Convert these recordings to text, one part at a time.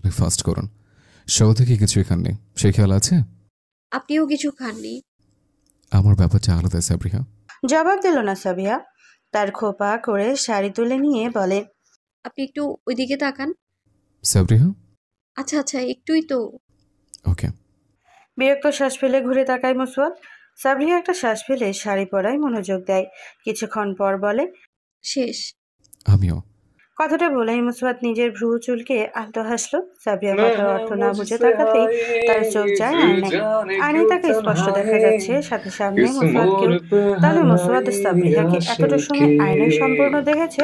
আপনি ফাস্ট করুন। সকাল থেকে কিছুই খাননি, সে খেয়াল আছে? আপনিও কিছু খাননি। আমার ব্যাপারটা আলাদা সাবরিহা। জবাব দিল না সাবিয়া। তার খোপা করে শাড়ি তুলে নিয়ে বলে, আপনি একটু ওইদিকে তাকান। সাবরিহা। আচ্ছা আচ্ছা, একটুই তো। ওকে। বিরক্ত শ্বাস ফেলে ঘুরে তাকায় মুসওয়াত। সাবরিহা একটা শ্বাস ফেলে শাড়ি পরায় মনোযোগ দেয়। কিছুক্ষণ পর বলে, শেষ। আমিও। কথাটা বলেই মুসওয়াত নিজের ভ্রু চুলকে আলতো হাসলো। সাবিয়া কথার অর্থ না বুঝে তাকাতেই তার চোখ যায় আয়নায়। আয়নায় তাকে স্পষ্ট দেখা যাচ্ছে, সাথে সামনে মুসওয়াতকেও। তাহলে মুসওয়াত সাবরিহাকে এতটা সময় আয়নায় সম্পূর্ণ দেখেছে।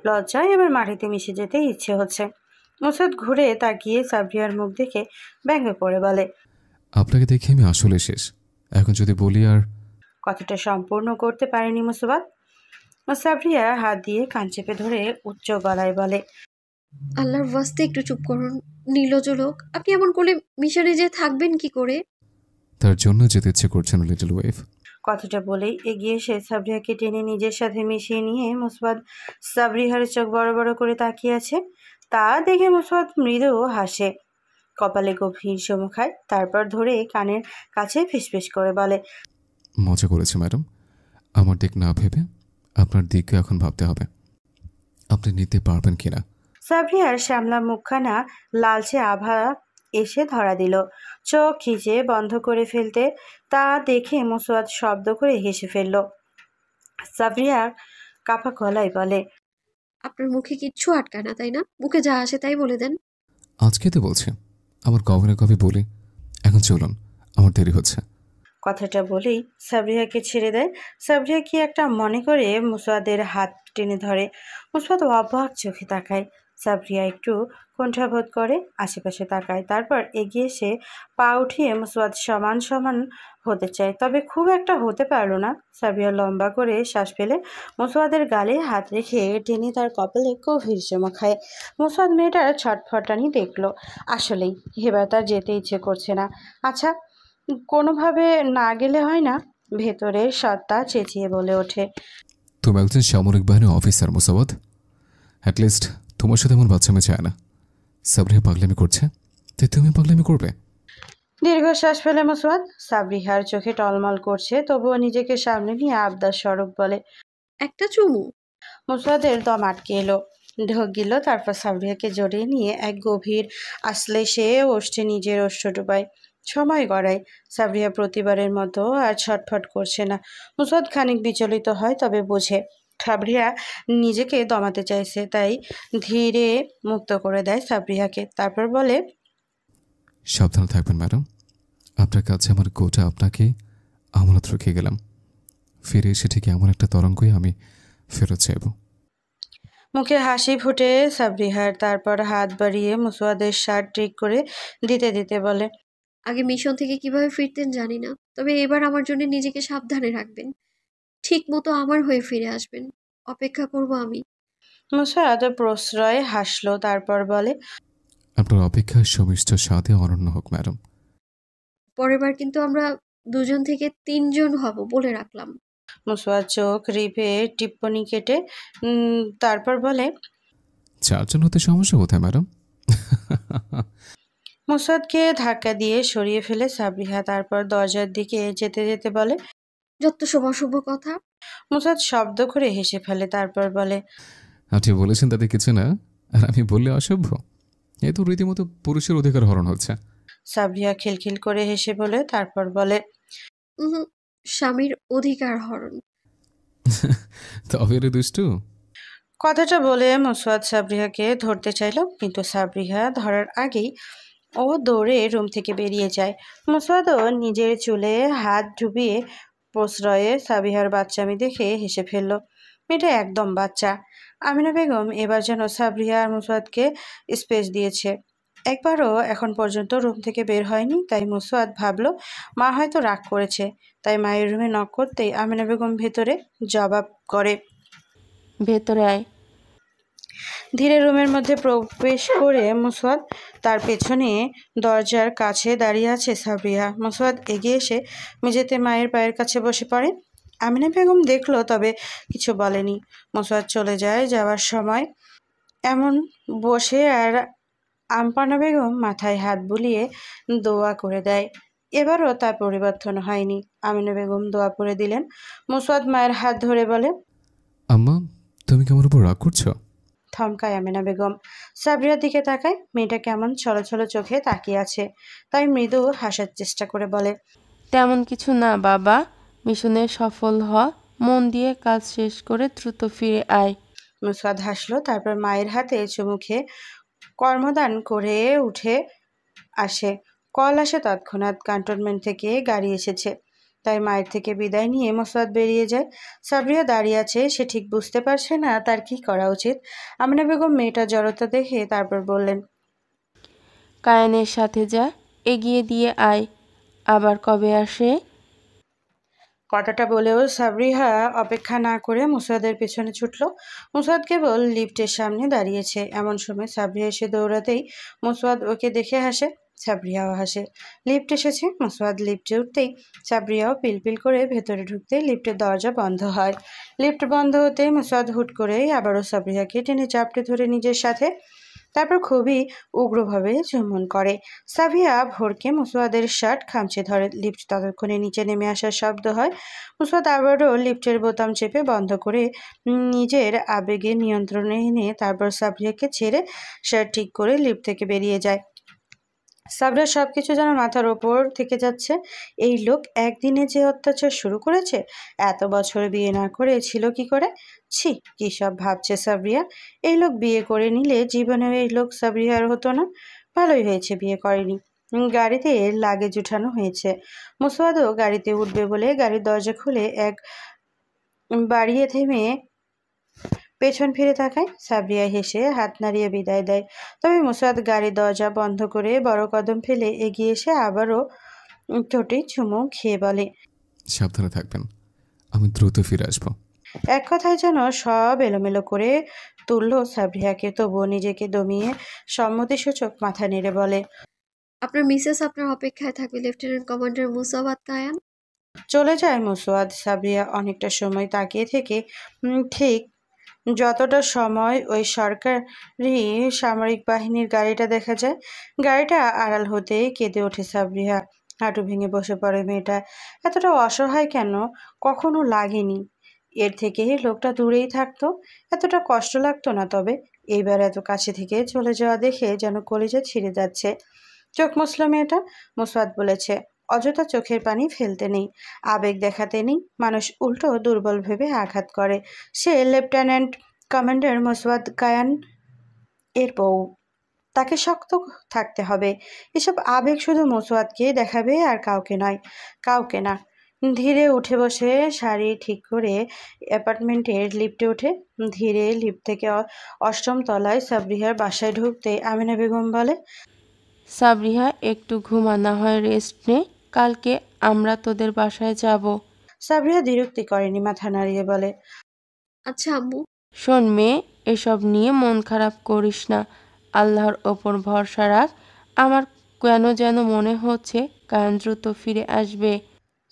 লজ্জায় এবার মাটিতে মিশে যেতে ইচ্ছে হচ্ছে। মুসওয়াত ঘুরে তাকিয়ে সাবরিহার মুখ দেখে ব্যঙ্গ করে বলে, আপনাকে দেখে আমি আসলে শেষ। এখন যদি বলি আর। কথাটা সম্পূর্ণ করতে পারেনি মুসওয়াত। সাবরিয়া হাত দিয়ে কান চেপে ধরে উচ্চ গলায় বলে, আল্লাহর ওয়াস্তে একটু চুপ করুন। নীলজ লোক, আপনি এমন করলে মিশনে যে থাকবেন কি করে? তার জন্য যেতে ইচ্ছে করছে না লিটল ওয়েভ। কথাটা বলেই এগিয়ে এসে সাবরিহাকে টেনে নিজের সাথে মিশিয়ে নিয়ে মুসওয়াত সাবরিহার চোখ বড় বড় করে তাকিয়ে আছে। তা দেখে মুসওয়াত মৃদু হাসে, কপালে গভীর চুমু খায়, তারপর ধরে কানের কাছে ফিসফিস করে বলে, মজা করেছে ম্যাডাম। আমার দিক না ভেবে আপনার দিককে এখন ভাবতে হবে, আপনি নিতে পারবেন কিনা। সাবরিহার শ্যামলা মুখখানা লালচে আভা এসে ধরা দিল। চোখ খিচে বন্ধ করে ফেলতে তা দেখে মুসওয়াত শব্দ করে হেসে ফেলল। সাবরিয়া কাপা গলায় বলে, আপনার মুখে কিচ্ছু আটকায় না, তাই না? মুখে যা আসে তাই বলে দেন। আজকে তো বলছি, আমার কবে না কবে বলি। এখন চলুন, আমার দেরি হচ্ছে। কথাটা বলেই সাবরিয়াকে ছেড়ে দেয়। সাবরিয়া কি একটা মনে করে মুসওয়াদের হাত টেনে ধরে। মুসওয়াদ অবাক চোখে তাকায়। সাবরিয়া একটু কুণ্ঠাবোধ করে, আশেপাশে তাকায়, তারপর এগিয়ে এসে পা উঠিয়ে মুসওয়াদ সমান সমান হতে চায়, তবে খুব একটা হতে পারলো না। সাবরিয়া লম্বা করে শ্বাস ফেলে মুসওয়াদের গালে হাত রেখে টেনে তার কপালে গভীর চুমু খায়। মুসওয়াদ মেয়েটার ছটফটানি দেখলো। আসলেই এবার তার যেতে ইচ্ছে করছে না। আচ্ছা, কোনোভাবে না গেলে হয় না? ভেতরের সত্তা চেঁচিয়ে বলে ওঠে, তুমি একজন সামরিক বাহিনীর অফিসার মুসাওয়াদ। অ্যাটলিস্ট তোমার সাথে এমন বাচ্চামি চায় না। সাবরিহা পাগলামি করছে, তাই তুমি পাগলামি করবে? দীর্ঘশ্বাস ফেলে মুসওয়াদ। সাবরিহার চোখে টলমল করছে, তবুও নিজেকে সামনে নিয়ে আবদার স্বরূপ বলে, একটা চুমু। মুসওয়াদের দম আটকে এলো, ঢোক গিল, তারপর সাবরিহাকে জড়িয়ে নিয়ে এক গভীর আসলে সে ওষ্ঠে নিজের ওষ্ঠ ডুবায়, সময় গড়ায়। সাবরিহা প্রতিবারের মতো আর ছটফট করছে না। মুসওয়াদ খানিক বিচলিত হয়, তবে বোঝে সাবরিহা নিজেকে দমাতে চাইছে, তাই ধীরে মুক্ত করে দেয় সাবরিহাকে, তারপর বলে, সাবধানে থাকবেন ম্যাডাম। আপনার কাছে আমার গোটা আপনাকে আমানত রেখে গেলাম। ফিরে এসে ঠিক এমন একটা তরঙ্গই আমি ফেরত চাইব। মুখে হাসি ফুটে সাবরিহার, তারপর হাত বাড়িয়ে মুসওয়াদের শার্ট ঠিক করে দিতে দিতে বলে, আগে মিশন থেকে কিভাবে ফিরতেন জানি না, তবে এবার আমার জন্য নিজেকে সাবধানে রাখবেন। ঠিক মতো আমার হয়ে ফিরে আসবেন। অপেক্ষা করব আমি। মুসওয়াদ প্রশ্রয় হাসলো, তারপর বলে, আপনার অপেক্ষায় সমিষ্ট স্বাদে অনন্য হোক ম্যাডাম। পরের বার কিন্তু আমরা দুজন থেকে তিনজন হব, বলে রাখলাম। মুসওয়াদ চোখ রিপে টিপ্পনি কেটে তারপর বলে, চারজন হতে সমস্যা কোথায় ম্যাডাম? মুসওয়াদকে ধাক্কা দিয়ে সরিয়ে ফেলে সাবরিহা, তারপর দরজার দিকে যেতে যেতে বলে, যত সব অশুভ কথা। মুসওয়াদ শব্দ করে হেসে ফেলে, তারপর বলে, আপনি বলেছেন তাতে কিছু না, আর আমি বললে অসভ্য? এ তো রীতিমতো পুরুষের অধিকার হরণ হচ্ছে। সাবরিহা খিলখিল করে হেসে বলে, তারপর বলে, উহুম, স্বামীর অধিকার হরণ। তবে রে দুষ্টু। কথাটা বলে মুসওয়াদ সাবরিহাকে ধরতে চাইল, কিন্তু সাবরিহা ধরার আগেই ও দৌড়ে রুম থেকে বেরিয়ে যায়। মুসওয়াদও নিজের চুলে হাত ডুবিয়ে প্রশ্রয়ে সাবিহার বাচ্চামি দেখে হেসে ফেলল। মেয়েটা একদম বাচ্চা। আমিনা বেগম এবার যেন সাবরিহা আর মুসওয়াদকে স্পেস দিয়েছে। একবারও এখন পর্যন্ত রুম থেকে বের হয়নি, তাই মুসওয়াদ ভাবল মা হয়তো রাগ করেছে। তাই মায়ের রুমে নক করতেই আমিনা বেগম ভেতরে জবাব করে, ভেতরে আয়। ধীরে রুমের মধ্যে প্রবেশ করে মুসওয়াদ, তার পেছনে দরজার কাছে দাঁড়িয়ে আছে সাবরিহা। মুসওয়াদ এগিয়ে এসে মেঝেতে মায়ের পায়ের কাছে বসে পড়ে। আমিনা বেগম দেখলো, তবে কিছু বলেনি। মুসওয়াদ চলে যায়। যাওয়ার সময় এমন বসে আর আমপানা বেগম মাথায় হাত বুলিয়ে দোয়া করে দেয়। এবারও তার পরিবর্তন হয়নি। আমিনা বেগম দোয়া করে দিলেন। মুসওয়াদ মায়ের হাত ধরে বলে, আম্মা, তুমি কি আমার উপর রাগ করছো? থমকায় আমিনা বেগম। সাবরিয়ার দিকে তাকায়। মেয়েটা কেমন ছলো চোখে তাকিয়ে আছে। তাই মৃদু হাসার চেষ্টা করে বলে, তেমন কিছু না বাবা, মিশনে সফল হ, মন দিয়ে কাজ শেষ করে দ্রুত ফিরে আয়। মুসওয়াদ হাসলো, তারপর মায়ের হাতে চুমু খেয়ে কর্মদান করে উঠে আসে। কল আসে তৎক্ষণাৎ, ক্যান্টনমেন্ট থেকে গাড়ি এসেছে। তাই মায়ের থেকে বিদায় নিয়ে মুসওয়াদ বেরিয়ে যায়। সাবরিয়া দাঁড়িয়ে আছে, সে ঠিক বুঝতে পারছে না তার কি করা উচিত। আমিনা বেগম মেয়েটার জড়তা দেখে তারপর বললেন, কায়ানের সাথে যা, এগিয়ে দিয়ে আয়। আবার কবে আসে? কথাটা বলেও সাবরিহা অপেক্ষা না করে মুসাদের পেছনে ছুটল। মুসাদ কেবল লিফটের সামনে দাঁড়িয়েছে। এমন সময় সাবরিহা এসে দৌড়াতেই মুসওয়াদ ওকে দেখে হাসে। সাবরিয়াও হাসে। লিফট এসেছে। মুসওয়াদ লিফটে উঠতেই সাবরিয়াও পিলপিল করে ভেতরে ঢুকতে লিফটের দরজা বন্ধ হয়। লিফট বন্ধ হতেই মুসওয়াদ হুট করেই আবারও সাবরিয়াকে টেনে চাপটে ধরে নিজের সাথে, তারপর খুবই উগ্রভাবে চুম্বন করে। সাভিয়া ভোরকে মুসওয়াদের শার্ট খামচে ধরে। লিফট ততক্ষণে নিচে নেমে আসার শব্দ হয়। মুসওয়াদ আবারও লিফটের বোতাম চেপে বন্ধ করে নিজের আবেগে নিয়ন্ত্রণে এনে তারপর সাবরিয়াকে ছেড়ে শার্ট ঠিক করে লিফট থেকে বেরিয়ে যায়। সাবরিয়ার সবকিছু যেন মাথার ওপর থেকে যাচ্ছে। এই লোক একদিনে যে অত্যাচার শুরু করেছে, এত বছর বিয়ে না করে ছিল কি করে? ছি, কী সব ভাবছে সাবরিয়া। এই লোক বিয়ে করে নিলে জীবনেও এই লোক সাবরিয়ার হতো না। ভালোই হয়েছে বিয়ে করেনি। গাড়িতে লাগেজ উঠানো হয়েছে। মুসওয়াদও গাড়িতে উঠবে বলে গাড়ির দরজা খুলে এক বাড়িয়ে থেমে পেছন ফিরে তাকায়। সাবরিয়া হেসে হাত নাড়িয়ে বিদায় দেয়। তবে মুসওয়াদ গাড়ির দরজা বন্ধ করে বড় কদম ফেলে এগিয়ে এসে আবারও ঠোঁটে চুমু খেয়ে বলে, সাবধানে থাকবেন, আমি দ্রুত ফিরে আসবো। এক কথায় যেন সব এলোমেলো করে তুলল সাবরিয়াকে। তবুও নিজেকে দমিয়ে সম্মতিসূচক মাথা নেড়ে বলে, আপনার মিসেস আপনার অপেক্ষায় থাকবে, লেফটেন্যান্ট কমান্ডার মুসাবাত কায়ান। চলে যায় মুসওয়াদ। সাবরিয়া অনেকটা সময় তাকিয়ে থেকে ঠিক যতটা সময় ওই সরকারি সামরিক বাহিনীর গাড়িটা দেখা যায়, গাড়িটা আড়াল হতেই কেঁদে ওঠে সাবরিয়া। হাঁটু ভেঙে বসে পড়ে মেয়েটা। এতটা অসহায় কেন কখনো লাগেনি। এর থেকে লোকটা দূরেই থাকতো, এতটা কষ্ট লাগতো না। তবে এইবার এত কাছে থেকে চলে যাওয়া দেখে যেন কলিজা ছিঁড়ে যাচ্ছে। চোখ মুছল মেয়েটা। মুসওয়াদ বলেছে, অযথা চোখের পানি ফেলতে নেই, আবেগ দেখাতে নেই। মানুষ উল্টো দুর্বল ভেবে আঘাত করে। সে লেফটেন্যান্ট কমান্ডার মুসওয়াদ কায়ান এর বউ, তাকে শক্ত থাকতে হবে। এসব আবেগ শুধু মুসওয়াদকে দেখাবে আর কাউকে নয়, কাউকে না। ধীরে উঠে বসে শাড়ি ঠিক করে অ্যাপার্টমেন্টের লিফটে ওঠে। ধীরে লিফট থেকে অষ্টম তলায় সাবরিহার বাসায় ঢুকতে আমিনা বেগম বলে, সাবরিহা, একটু ঘুমা, না হয় রেস্ট নে, কালকে আমরা তোদের বাসায় যাব। সাবরিহা দ্বিরুক্তি করেনি, মাথা নাড়িয়ে বলে, আচ্ছা আম্মু। শোন মেয়ে, এসব নিয়ে মন খারাপ করিস না, আল্লাহর ওপর ভরসা রাখ। আমার কেন যেন মনে হচ্ছে কায়ান দ্রুত ফিরে আসবে।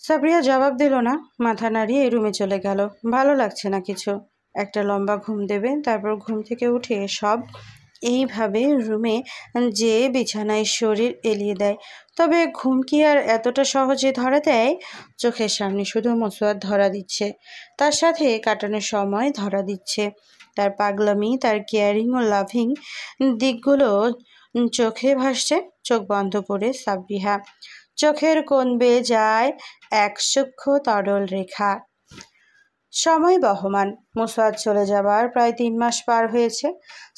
সাবরিয়া জবাব দিল না, মাথা নাড়িয়ে রুমে চলে গেল। ভালো লাগছে না কিছু। একটা লম্বা ঘুম দেবে, তারপর ঘুম থেকে উঠে সব এইভাবে রুমে যে বিছানায় শরীর এলিয়ে দেয়। তবে ঘুম কি আর এতটা সহজে ধরা দেয়? চোখের সামনে শুধু মুসওয়াদ ধরা দিচ্ছে, তার সাথে কাটানোর সময় ধরা দিচ্ছে। তার পাগলামি, তার কেয়ারিং ও লাভিং দিকগুলো চোখে ভাসছে। চোখ বন্ধ করে সাবরিহা, চোখের কোণ বেয়ে যায় এক সূক্ষ্ম তরল রেখা। সময় বহমান। মুসওয়াদ চলে যাবার প্রায় 3 মাস পার হয়েছে।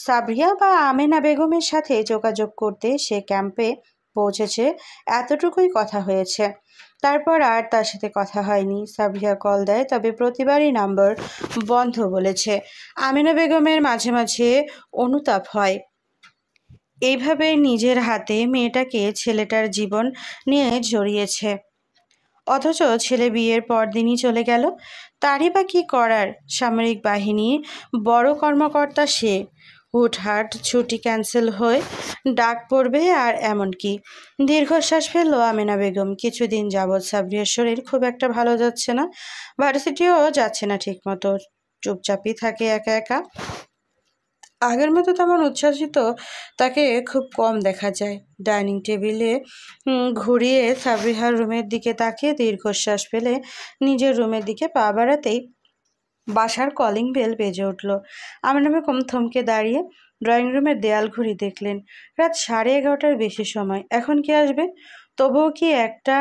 সাবরিয়া বা আমেনা বেগমের সাথে যোগাযোগ করতে সে ক্যাম্পে পৌঁছেছে, এতটুকুই কথা হয়েছে। তারপর আর তার সাথে কথা হয়নি। সাবরিয়া কল দেয়, তবে প্রতিবারই নাম্বার বন্ধ বলেছে। আমেনা বেগমের মাঝে মাঝে অনুতাপ হয়, এইভাবে নিজের হাতে মেয়েটাকে ছেলেটার জীবন নিয়ে জড়িয়েছে, অথচ ছেলে বিয়ের পরদিনই চলে গেল। তারই বা কী করার? সামরিক বাহিনীর বড় কর্মকর্তা সে। হুটহাট ছুটি ক্যান্সেল হয়ে ডাক পড়বে আর এমনকি। দীর্ঘশ্বাস ফেললো আমেনা বেগম। কিছুদিন যাবৎ সাবরিয়ার শরীর খুব একটা ভালো যাচ্ছে না। ভার্সিটিও যাচ্ছে না ঠিক মতো, চুপচাপই থাকে একা একা। আগের মতো তেমন উচ্ছ্বাসিত তাকে খুব কম দেখা যায়। ডাইনিং টেবিলে ঘুরিয়ে সাবরিহার রুমের দিকে তাকিয়ে দীর্ঘশ্বাস ফেলে নিজের রুমের দিকে পা বাড়াতেই বাসার কলিং বেল বেজে উঠল। আমিনা বেগম থমকে দাঁড়িয়ে ড্রয়িং রুমের দেয়াল ঘড়ি দেখলেন। রাত 11:30টার বেশি সময়। এখন কে আসবে? তবুও কি একটা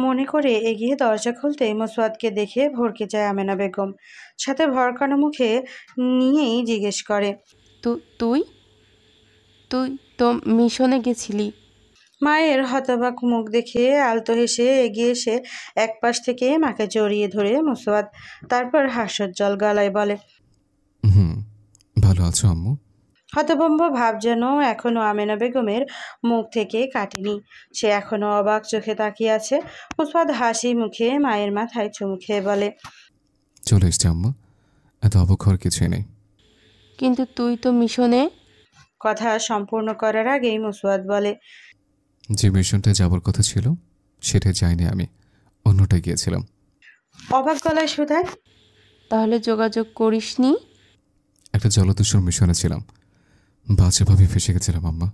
মনে করে এগিয়ে দরজা খুলতেই মুসওয়াদকে দেখে ভড়কে যায় আমেনা বেগম। সাথে ভরকানো মুখে নিয়েই জিজ্ঞেস করে, তুই তুই তো মিশনে গেছিলি। মায়ের হতবাক মুখ দেখে আলতো হেসে এগিয়ে এসে একপাশ থেকে মাকে জড়িয়ে ধরে মুসওয়াদ তারপর হাস্যোজ্জ্বল গলায় বলে, হুম, ভালো আছো আম্মু? হতভম্ব ভাব যেন এখনো আমেনা বেগমের মুখ থেকে কাটেনি। সে এখনো অবাক চোখে তাকিয়ে আছে। মুসওয়াদ হাসি মুখে মায়ের মাথায় চুমু খেয়ে বলে, চলে এসছি আম্মা, এত অবাক হওয়ার কিছুই নেই। কিন্তু তুই তো মিশনে। কথা সম্পূর্ণ করার আগেই মুসওয়াদ বলে, যে মিশনটা যাবার কথা ছিল সেটা যাইনি, আমি অন্যটা গিয়েছিলাম। অবাক গলায় শুধায়, তাহলে যোগাযোগ করিসনি? একটা জলদস্যুর মিশনে ছিলাম, বাজেভাবে ফেসে গেছিলাম আম্মা।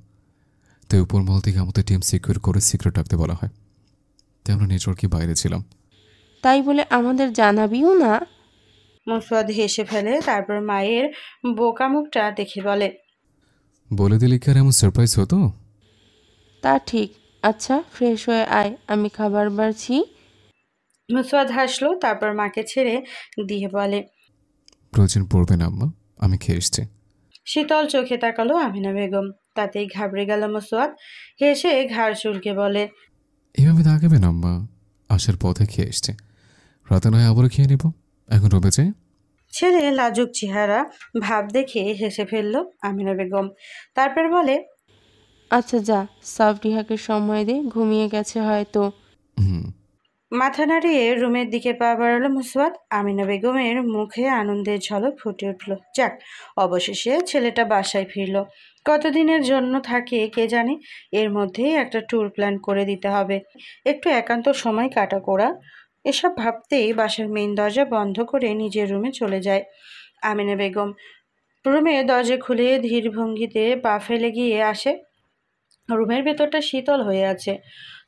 তাই উপরমহল থেকে আমাদের টিম সিকিউর করে সিক্রেট রাখতে বলা হয়, তাই আমরা নেটওয়ার্কের বাইরে ছিলাম। তাই বলে আমাদের জানাবিও না? মুসওয়াদ হেসে ফেলে, তারপর মায়ের বোকা মুখটা দেখে বলে, বলে দিলে কি আর এমন সারপ্রাইজ হতো? তা ঠিক। আচ্ছা, ফ্রেশ হয়ে আয়, আমি খাবার বাড়ছি। মুসওয়াদ হাসলো, তারপর মাকে ছেড়ে দিয়ে বলে, প্রয়োজন পড়বে না আম্মা, আমি খেয়ে এসছি। শীতল চোখে তাকালো আমিনা বেগম। তাতেই ঘাবড়ে গেল মুসওয়াদ। হেসে ঘাড় চুলকে বলে, এভাবে তাকাবেন আম্মা, আসার পথে খেয়ে এসছে, রাতে নয় আবারও খেয়ে নিব, এখন রবে যাই। ছেলে লাজুক চেহারা ভাব দেখে হেসে ফেলল আমিনা বেগম। তারপর বলে, আচ্ছা যা, সাবরিহাকে সময় দে, ঘুমিয়ে গেছে হয়তো। হুম। মাথা নাড়িয়ে রুমের দিকে পা বাড়ালো মুসওয়াদ। আমিনা বেগমের মুখে আনন্দের ঝলক ফুটে উঠল। যাক, অবশেষে ছেলেটা বাসায় ফিরল। কতদিনের জন্য থাকে কে জানে। এর মধ্যেই একটা ট্যুর প্ল্যান করে দিতে হবে। একটু একান্ত সময় কাটা কোরা। এসব ভাবতেই বাসার মেইন দরজা বন্ধ করে নিজের রুমে চলে যায় আমিনা বেগম। রুমে দরজা খুলে ধীর ভঙ্গিতে পা ফেলে গিয়ে আসে। রুমের ভেতরটা শীতল হয়ে আছে,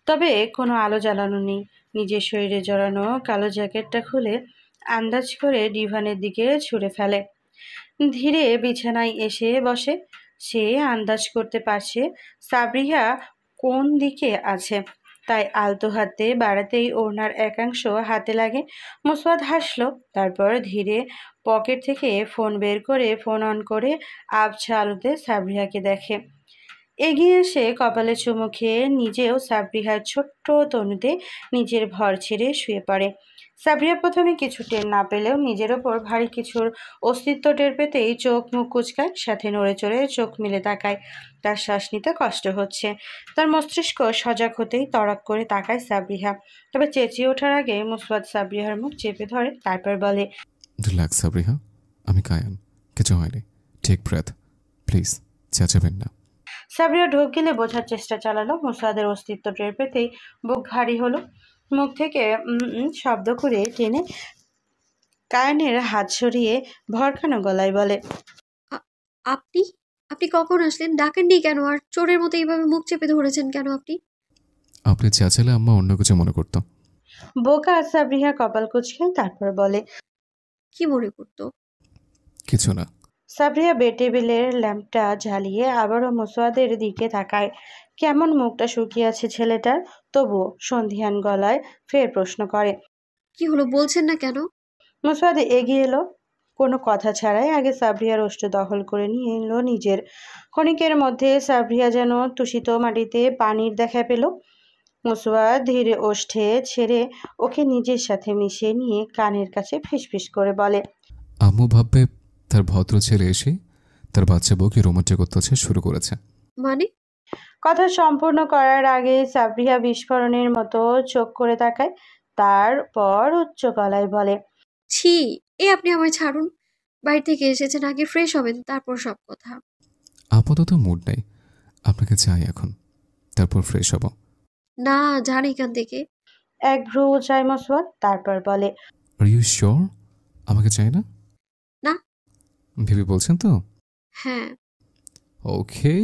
তবে কোনো আলো জ্বালানো নেই। নিজের শরীরে জড়ানো কালো জ্যাকেটটা খুলে আন্দাজ করে ডিভানের দিকে ছুঁড়ে ফেলে। ধীরে বিছানায় এসে বসে। সে আন্দাজ করতে পারছে সাবরিহা কোন দিকে আছে, তাই আলতো হাতে বাড়াতেই ওড়নার একাংশ হাতে লাগে। মুসওয়াদ হাসলো, তারপর ধীরে পকেট থেকে ফোন বের করে ফোন অন করে আবছা আলোতে সাবরিহাকে দেখে। এগিয়ে এসে কপালে চুমু খেয়ে নিজেও সাবরিহার ছোট্ট তনুতে নিজের ভর ছেড়ে শুয়ে পড়ে। সাবরিহা প্রথমে কিছু টের না পেলেও নিজের ওপর ভারী কিছুর অস্তিত্ব টের পেতেই চোখ মুখ কুঁচকায়, সাথে নড়ে চড়ে চোখ মেলে তাকায়। তার শ্বাস নিতে কষ্ট হচ্ছে। তার মস্তিষ্ক সজাগ হতেই তড়াক করে তাকায় সাবরিহা। তবে চেঁচিয়ে ওঠার আগে মুসওয়াদ সাবরিহার মুখ চেপে ধরে, তারপর বলে, রিল্যাক্স সাবরিহা, আমি কায়ান, কিছু হয়নি, টেক ব্রেথ, প্লিজ চেঁচাবেন না। সাবরিয়া ঢোক গিলে বোঝার চেষ্টা চালালো। মুসাদের অস্তিত্ব টের পেতেই বুক ভারী হলো। মুখ থেকে শব্দ করে টেনে কায়নের হাত সরিয়ে ভরখানো গলায় বলে, আ- আপনি আপনি কখন আসলেন? ডাকেননি কেন? আর চোরের মতো এইভাবে মুখ চেপে ধরেছেন কেন আপনি? আপনি চেঁচালে আম্মা অন্য কিছু মনে করতো। বোকা সাবরিহা কপাল কুঁচকে তারপর বলে, কি মনে করতো? কিছু না। সাবরিয়া বেড টেবিলের ল্যাম্পটা জ্বালিয়ে আবারও মুসওয়াদের দিকে তাকায়। কেমন মুখটা শুকিয়ে আছে ছেলেটার, তবুও সন্ধিয়ান গলায় ফের প্রশ্ন করে। কি হলো, বলছেন না কেন? মুসওয়াদ এগিয়ে এলো, কোনো কথা ছাড়াই আগে সাবরিয়ার ওষ্ঠ দখল করে নিয়ে এলো নিজের। ক্ষণিকের মধ্যে সাবরিয়া যেন তুষিত মাটিতে পানির দেখা পেল। মুসওয়াদ ধীরে ওষ্ঠে ছেড়ে ওকে নিজের সাথে মিশিয়ে নিয়ে কানের কাছে ফিসফিস করে বলে, আম্মু ভাববে তার ভদ্র ছেলে এসে তার বাচ্চা বউকে রোমান্টিক অত্যাচার শুরু করেছে। মানে? কথা সম্পূর্ণ করার আগে সাবরিয়া বিস্ফোরণের মতো চোখ করে তাকায়, তারপর উচ্চ গলায় বলে, ছি! আপনি আমায় ছাড়ুন। বাড়ি থেকে এসেছেন, আগে ফ্রেশ হবেন, তারপর সব কথা। আপাতত মুড নেই, আপনাকে চাই এখন, তারপর ফ্রেশ হব। না, যান এখান থেকে। এক ভ্রু উঁচায় মুসওয়াদ, তারপর বলে, আর ইউ শিওর আমাকে চাই না? না। ভেবে বলছেন তো? হ্যাঁ। ওকে।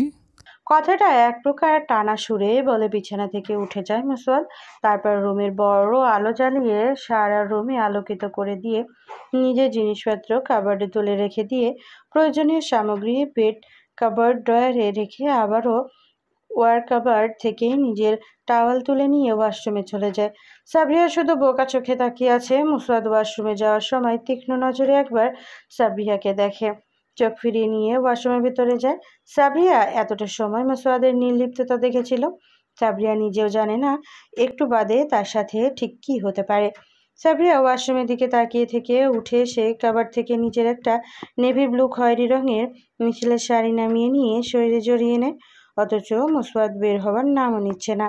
কথাটা এক প্রকার টানা সুরে বলে বিছানা থেকে উঠে যায় মুসওয়াদ। তারপর রুমের বড় আলো জ্বালিয়ে সারা রুমে আলোকিত করে দিয়ে নিজের জিনিসপত্র কাবার্ডে তুলে রেখে দিয়ে প্রয়োজনীয় সামগ্রী বেড কাবার্ড ড্রয়ারে রেখে আবারও ওয়ার কাবার্ড থেকে নিজের টাওয়াল তুলে নিয়ে ওয়াশরুমে চলে যায়। সাবরিয়া শুধু বোকা চোখে তাকিয়ে আছে। মুসওয়াদ ওয়াশরুমে যাওয়ার সময় তীক্ষ্ণ নজরে একবার সাবরিয়াকে দেখে, চোখ ফিরিয়ে নিয়ে ওয়াশরুমের ভেতরে যায়। সাবরিয়া এতটা সময় মুসওয়াদের নির্লিপ্ততা দেখেছিল। সাবরিয়া নিজেও জানে না একটু বাদে তার সাথে ঠিক কী হতে পারে। সাবরিয়া ওয়াশরুমের দিকে তাকিয়ে থেকে উঠে এসে কাবার্ড থেকে নিচের একটা নেভি ব্লু খয়েরি রঙের মিছিলের শাড়ি নামিয়ে নিয়ে শরীরে জড়িয়ে নেয়। অথচ মুসওয়াদ বের হওয়ার নামও নিচ্ছে না।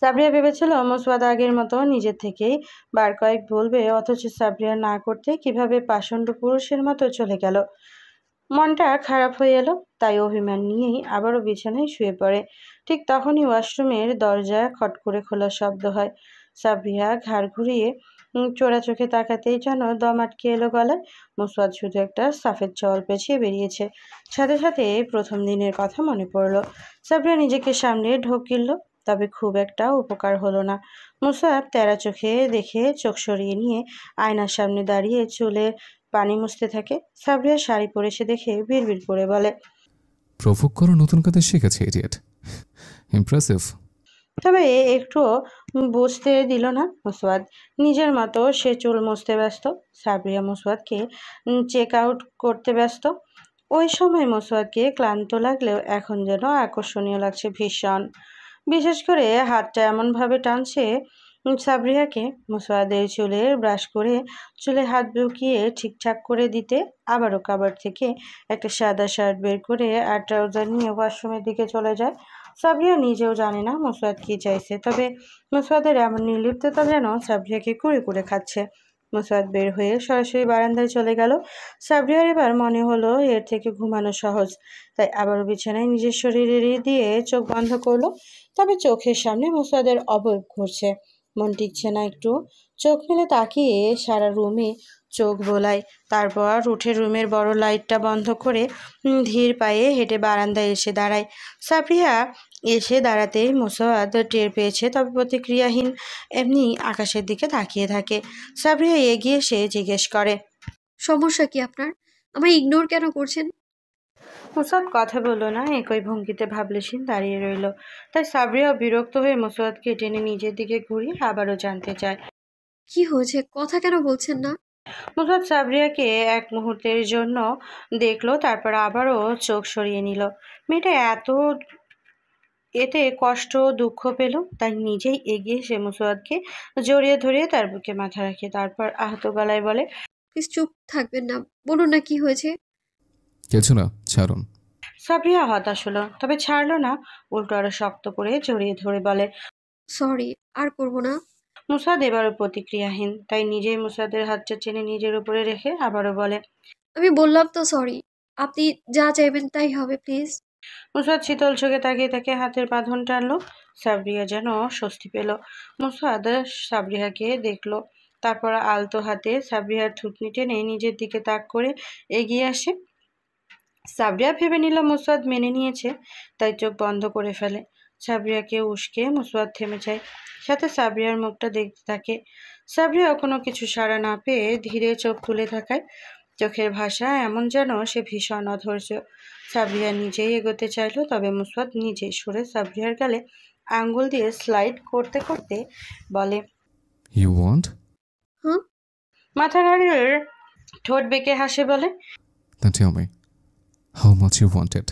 সাবরিয়া ভেবেছিল মুসওয়াদ আগের মতো নিজের থেকেই বার কয়েক বলবে, অথচ সাবরিয়া না করতে কিভাবে পাষণ্ড পুরুষের মতো চলে গেল। মনটা খারাপ হয়ে এলো, তাই অভিমান নিয়েই আবারও বিছানায় শুয়ে পড়ে। ঠিক তখনই ওয়াশরুমের দরজা খট করে খোলার শব্দ হয়। সাবরিয়া ঘাড় ঘুরিয়ে চোরা চোখে তাকাতেই যেন দম আটকে এলো গলায়। মুসওয়াদ শুধু একটা সাফেদ চল পেঁচিয়ে বেরিয়েছে। সাথে সাথে প্রথম দিনের কথা মনে পড়ল। সাবরিয়া নিজেকে সামনে ঢোক গিলল, তবে খুব একটা উপকার হলো না। মুসওয়াদ তেরা চোখে দেখে চোখ সরিয়ে নিয়ে আয়নার সামনে দাঁড়িয়ে চুলে পানি মুছতে থাকে। সাবরিয়া শাড়ি পরে সে দেখে বিড়বিড় করে বলে, প্রভোগ করো নতুন কাজে শিখেছে ইডিয়েট। ইমপ্রেসিভ। তবে একটুও বুঝতে দিল না মুসওয়াদ। নিজের মতো সে চুল মুছতে ব্যস্ত। সাবরিয়া মুসওয়াদকে চেক আউট করতে ব্যস্ত। ওই সময় মুসওয়াদকে ক্লান্ত লাগলেও এখন যেন আকর্ষণীয় লাগছে ভীষণ। বিশেষ করে হাতটা এমনভাবে টানছে সাবরিয়াকে। মুসওয়াদের চুলে ব্রাশ করে চুলে হাত ঢুকিয়ে ঠিকঠাক করে দিতে আবারও কাবার্ড থেকে একটা সাদা শার্ট বের করে আর ট্রাউজার নিয়ে ওয়াশরুমের দিকে চলে যায়। সাবরিয়া নিজেও জানে না মুসওয়াদ কী চাইছে, তবে মুসওয়াদের এমন নির্লিপ্ততা যেন সাবরিয়াকে কুড়ে কুড়ে খাচ্ছে। মুসওয়াদ বের হয়ে সরাসরি বারান্দায় চলে গেল। সাবরিয়ার এবার মনে হলো এর থেকে ঘুমানো সহজ, তাই আবারও বিছানায় নিজের শরীরে দিয়ে চোখ বন্ধ করলো। তবে চোখের সামনে মুসওয়াদের অবয়ব ঘুরছে। মন টিকছে না একটু। চোখ মেলে তাকিয়ে সারা রুমে চোখ বোলায়। তারপর উঠে রুমের বড় লাইটটা বন্ধ করে ধীর পায়ে হেঁটে বারান্দায় এসে দাঁড়ায়। সাবরিয়া এসে দাঁড়াতেই মুসওয়াদ টের পেয়েছে, তবে প্রতিক্রিয়াহীন এমনি আকাশের দিকে তাকিয়ে থাকে। সাবরিয়া এগিয়ে এসে জিজ্ঞেস করে, সমস্যা কি আপনার? আমায় ইগনোর কেন করছেন? মুসওয়াদ কথা বলল না, একই ভঙ্গিতে ভাবলেশীন দাঁড়িয়ে রইল। তাই সাবরিয়া বিরক্ত হয়ে মুসওয়াদকে টেনে নিজের দিকে ঘুরিয়ে আবারও জানতে চায়, কি হয়েছে? কথা কেন বলছেন না? মুসওয়াদ সাবরিয়াকে এক মুহূর্তের জন্য দেখলো, তারপর আবারও চোখ সরিয়ে নিল। মেয়েটা এতে কষ্ট দুঃখ পেল, তাই নিজেই এগিয়ে এসে মুসওয়াদকে জড়িয়ে ধরে তার বুকে মাথা রাখে। তারপর আহত গলায় বলে, প্লিজ চুপ থাকবেন না, বলুন না কি হয়েছে। কিছু না, ছাড়ুন। সাবরিয়া হতাশ হলো, তবে ছাড়লো না, উল্টো আরো শক্ত করে জড়িয়ে ধরে বলে, সরি, আর করব না। মুসাদ এবারও প্রতিক্রিয়াহীন, তাই নিজেই মুসাদের হাতটা টেনে নিজের উপরে রেখে আবারও বলে, আমি বললাম তো সরি। আপনি যা চাইবেন তাই হবে, প্লিজ। মুসাদ শীতল চোখে তাকিয়ে তাকে হাতের বাঁধন টানলো। সাবরিয়া যেন স্বস্তি পেল। মুসাদ সাবরিয়াকে দেখলো, তারপর আলতো হাতে সাবরিয়ার থুতনি টেনে নিজের দিকে তাক করে এগিয়ে আসে। সাবরিয়া ভেবে নিল মুসাদ মেনে নিয়েছে, তাই চোখ বন্ধ করে ফেলে। সাবরিয়াকে উস্কে মুসওয়াদ থেমে যায়, সাথে সাবরিয়ার মুখটা দেখতে থাকে। সাবরিয়া কোনো কিছু সাড়া না পেয়ে ধীরে চোখ তুলে তাকায়। চোখের ভাষা এমন যেন সে ভীষণ অধৈর্য। সাবরিয়া নিজেই এগোতে চাইল, তবে মুসওয়াদ নিজেই সরে সাবরিয়ার গালে আঙ্গুল দিয়ে স্লাইড করতে করতে বলে, ইউ ওয়ান্ট? হ্যাঁ। মাথা নাড়িয়ে ঠোঁট বেঁকে হাসে বলে, Then tell me, how much you want it?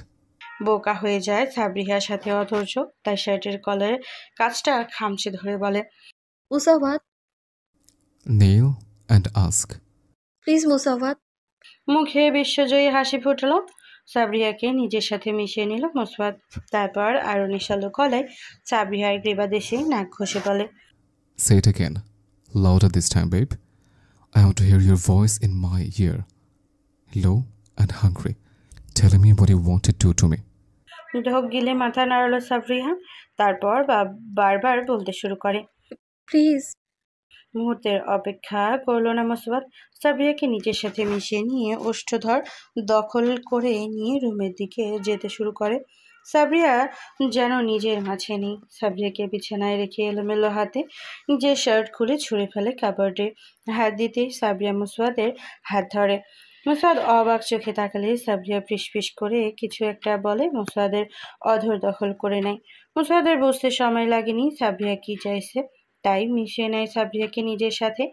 বোকা হয়ে যায় সাবরিয়ার সাথে অধৈর্য, তাই শার্টের কলারের কাজটা খামচে ধরে বলে, Musawat, Kneel and ask. Please Musawat. মুখে বিশ্বজয়ী হাসি ফুটল। সাবরিয়াকে নিজের সাথে মিশিয়ে নিল মুসওয়াদ। তারপর আরো নেশালো গলায় সাবরিয়ার গ্রীবাদেশে নাক ঘষে বলে, Say it again. Louder this time, babe. I want to hear your voice in my ear. Low and hungry. Telling me what you want to do to me. ঢোক গিলে মাথা নাড়ল সাবরিয়া। তারপর বারবার বলতে শুরু করে, প্লিজ। মুহূর্তের অপেক্ষা করল না মুসওয়াদ। সাবরিয়াকে নিজের সাথে মিশিয়ে নিয়ে ওষ্ঠধর দখল করে নিয়ে রুমের দিকে যেতে শুরু করে। সাবরিয়া যেন নিজের মাঝে নেই। সাবরিয়াকে বিছানায় রেখে এলোমেলো হাতে নিজের শার্ট খুলে ছুঁড়ে ফেলে কাবার্ডে। হাত দিতেই সাবরিয়া মুসওয়াদের হাত ধরে। মুসওয়াদ অবাক চোখে তাকালে সাবরিয়া ফিসফিস করে কিছু একটা বলে, মুসওয়াদের অধর দখল করে নেয়। মুসওয়াদের বুঝতে সময় লাগেনি সাবরিয়া কি চাইছে, তাই মিশিয়ে নেয় সাবরিয়াকে নিজের সাথে।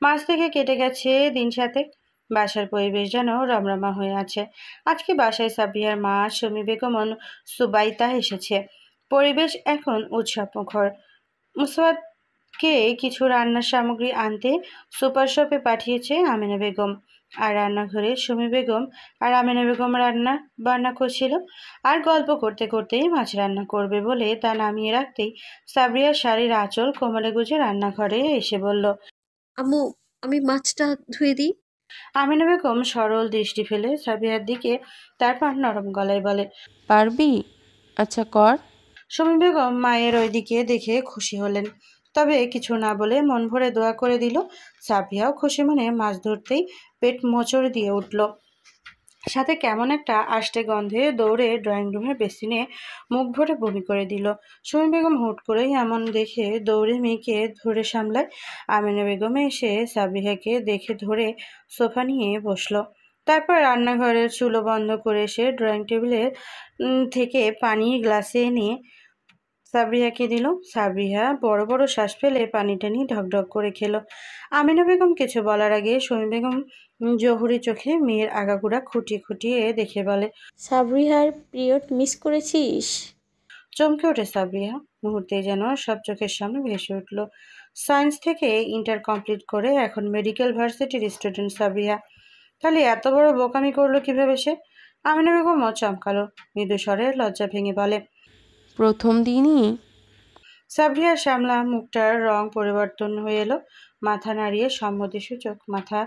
মাঝ থেকে কেটে গেছে দিন সাতেক। বাসার পরিবেশ যেন রমরমা হয়ে আছে। আজকে বাসায় সাবরিয়ার মা শমী বেগম ও সুবাইতা এসেছে। পরিবেশ এখন উৎসব মুখর। মুসওয়াদকে কিছু রান্নার সামগ্রী আনতে সুপার শপে পাঠিয়েছে আমিনা বেগম। আর রান্নাঘরে শমী বেগম আর আমিনা বেগম রান্না বান্না করছিল। আর গল্প করতে করতেই মাছ রান্না করবে বলে তা নামিয়ে রাখতেই সাবরিয়ার শাড়ির আঁচল কোমরে গুজে রান্নাঘরে এসে বলল। আম্মু, আমি মাছটা ধুয়ে দিই। আমিনা বেগম সরল দৃষ্টি ফেলে সাবরিয়ার দিকে, তারপর নরম গলায় বলে, পারবি? আচ্ছা কর। শমী বেগম মায়ের ওই দিকে দেখে খুশি হলেন, তবে কিছু না বলে মন ভরে দোয়া করে দিল। সাবরিয়াও খুশি মনে মাছ ধরতেই পেট মোচড় দিয়ে উঠল। সাথে কেমন একটা আষ্টে গন্ধে দৌড়ে ড্রয়িং রুমের বেসিনে মুখ ভরে বমি করে দিল। শমী বেগম হুট করেই এমন দেখে দৌড়ে মেয়েকে ধরে সামলায়। আমিনা বেগম এসে সাবিহাকে দেখে ধরে সোফা নিয়ে বসলো। তারপর রান্নাঘরের চুলো বন্ধ করে এসে ড্রয়িং টেবিলের থেকে পানির গ্লাসে এনে সাবরিহাকে দিল। সাবরিহা বড় বড় শ্বাস ফেলে পানিটা নিয়ে ঢকঢক করে খেলো। আমিনা বেগম কিছু বলার আগে শমী বেগম জহুরি চোখে মেয়ের আগাগোড়া খুঁটিয়ে খুঁটিয়ে দেখে বলে, সাবরিহার পিরিয়ড মিস করেছিস? চমকে ওঠে সাবরিহা। মুহূর্তে যেন সব চোখের সামনে ভেসে উঠল। সায়েন্স থেকে ইন্টার কমপ্লিট করে এখন মেডিকেল ভার্সিটির স্টুডেন্ট সাবরিহা। তাহলে এত বড় বোকামি করলো কিভাবে সে? আমিনা বেগমও চমকালো। মৃদু স্বরে লজ্জা ভেঙে বলে, প্রথম দিনই? সাবরিয়ার শ্যামলা মুখটার রং পরিবর্তন হয়ে এলো। মাথা নাড়িয়ে সম্মতিসূচক মাথা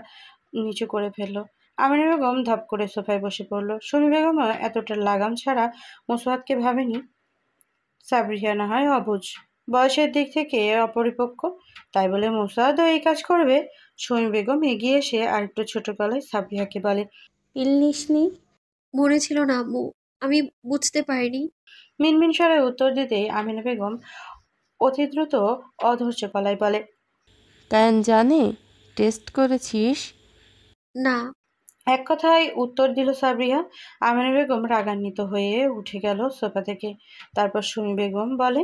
নিচু করে ফেললো। আমিনা বেগম ধপ করে সোফায় বসে পড়ল। শমী বেগমও এতটা লাগাম ছাড়া মুসওয়াদকে ভাবেনি। সাবরিয়া না হয় অবুঝ, বয়সের দিক থেকে অপরিপক্ক, তাই বলে মুসওয়াদও এই কাজ করবে? শমী বেগম এগিয়ে এসে আরেকটু ছোট গলায় সাবরিয়াকে বলে, পিল নিসনি? মনে ছিল না আম্মু, আমি বুঝতে পারিনি। মিনমিন স্বরে উত্তর দিতেই আমিনা বেগম অতি দ্রুত অধৈর্য গলায় বলে, কেন জানে? টেস্ট করেছিস? না। এক কথায় উত্তর দিল সাবরিয়া। আমিনা বেগম রাগান্বিত হয়ে উঠে গেল সোফা থেকে। তারপর শমী বেগম বলে,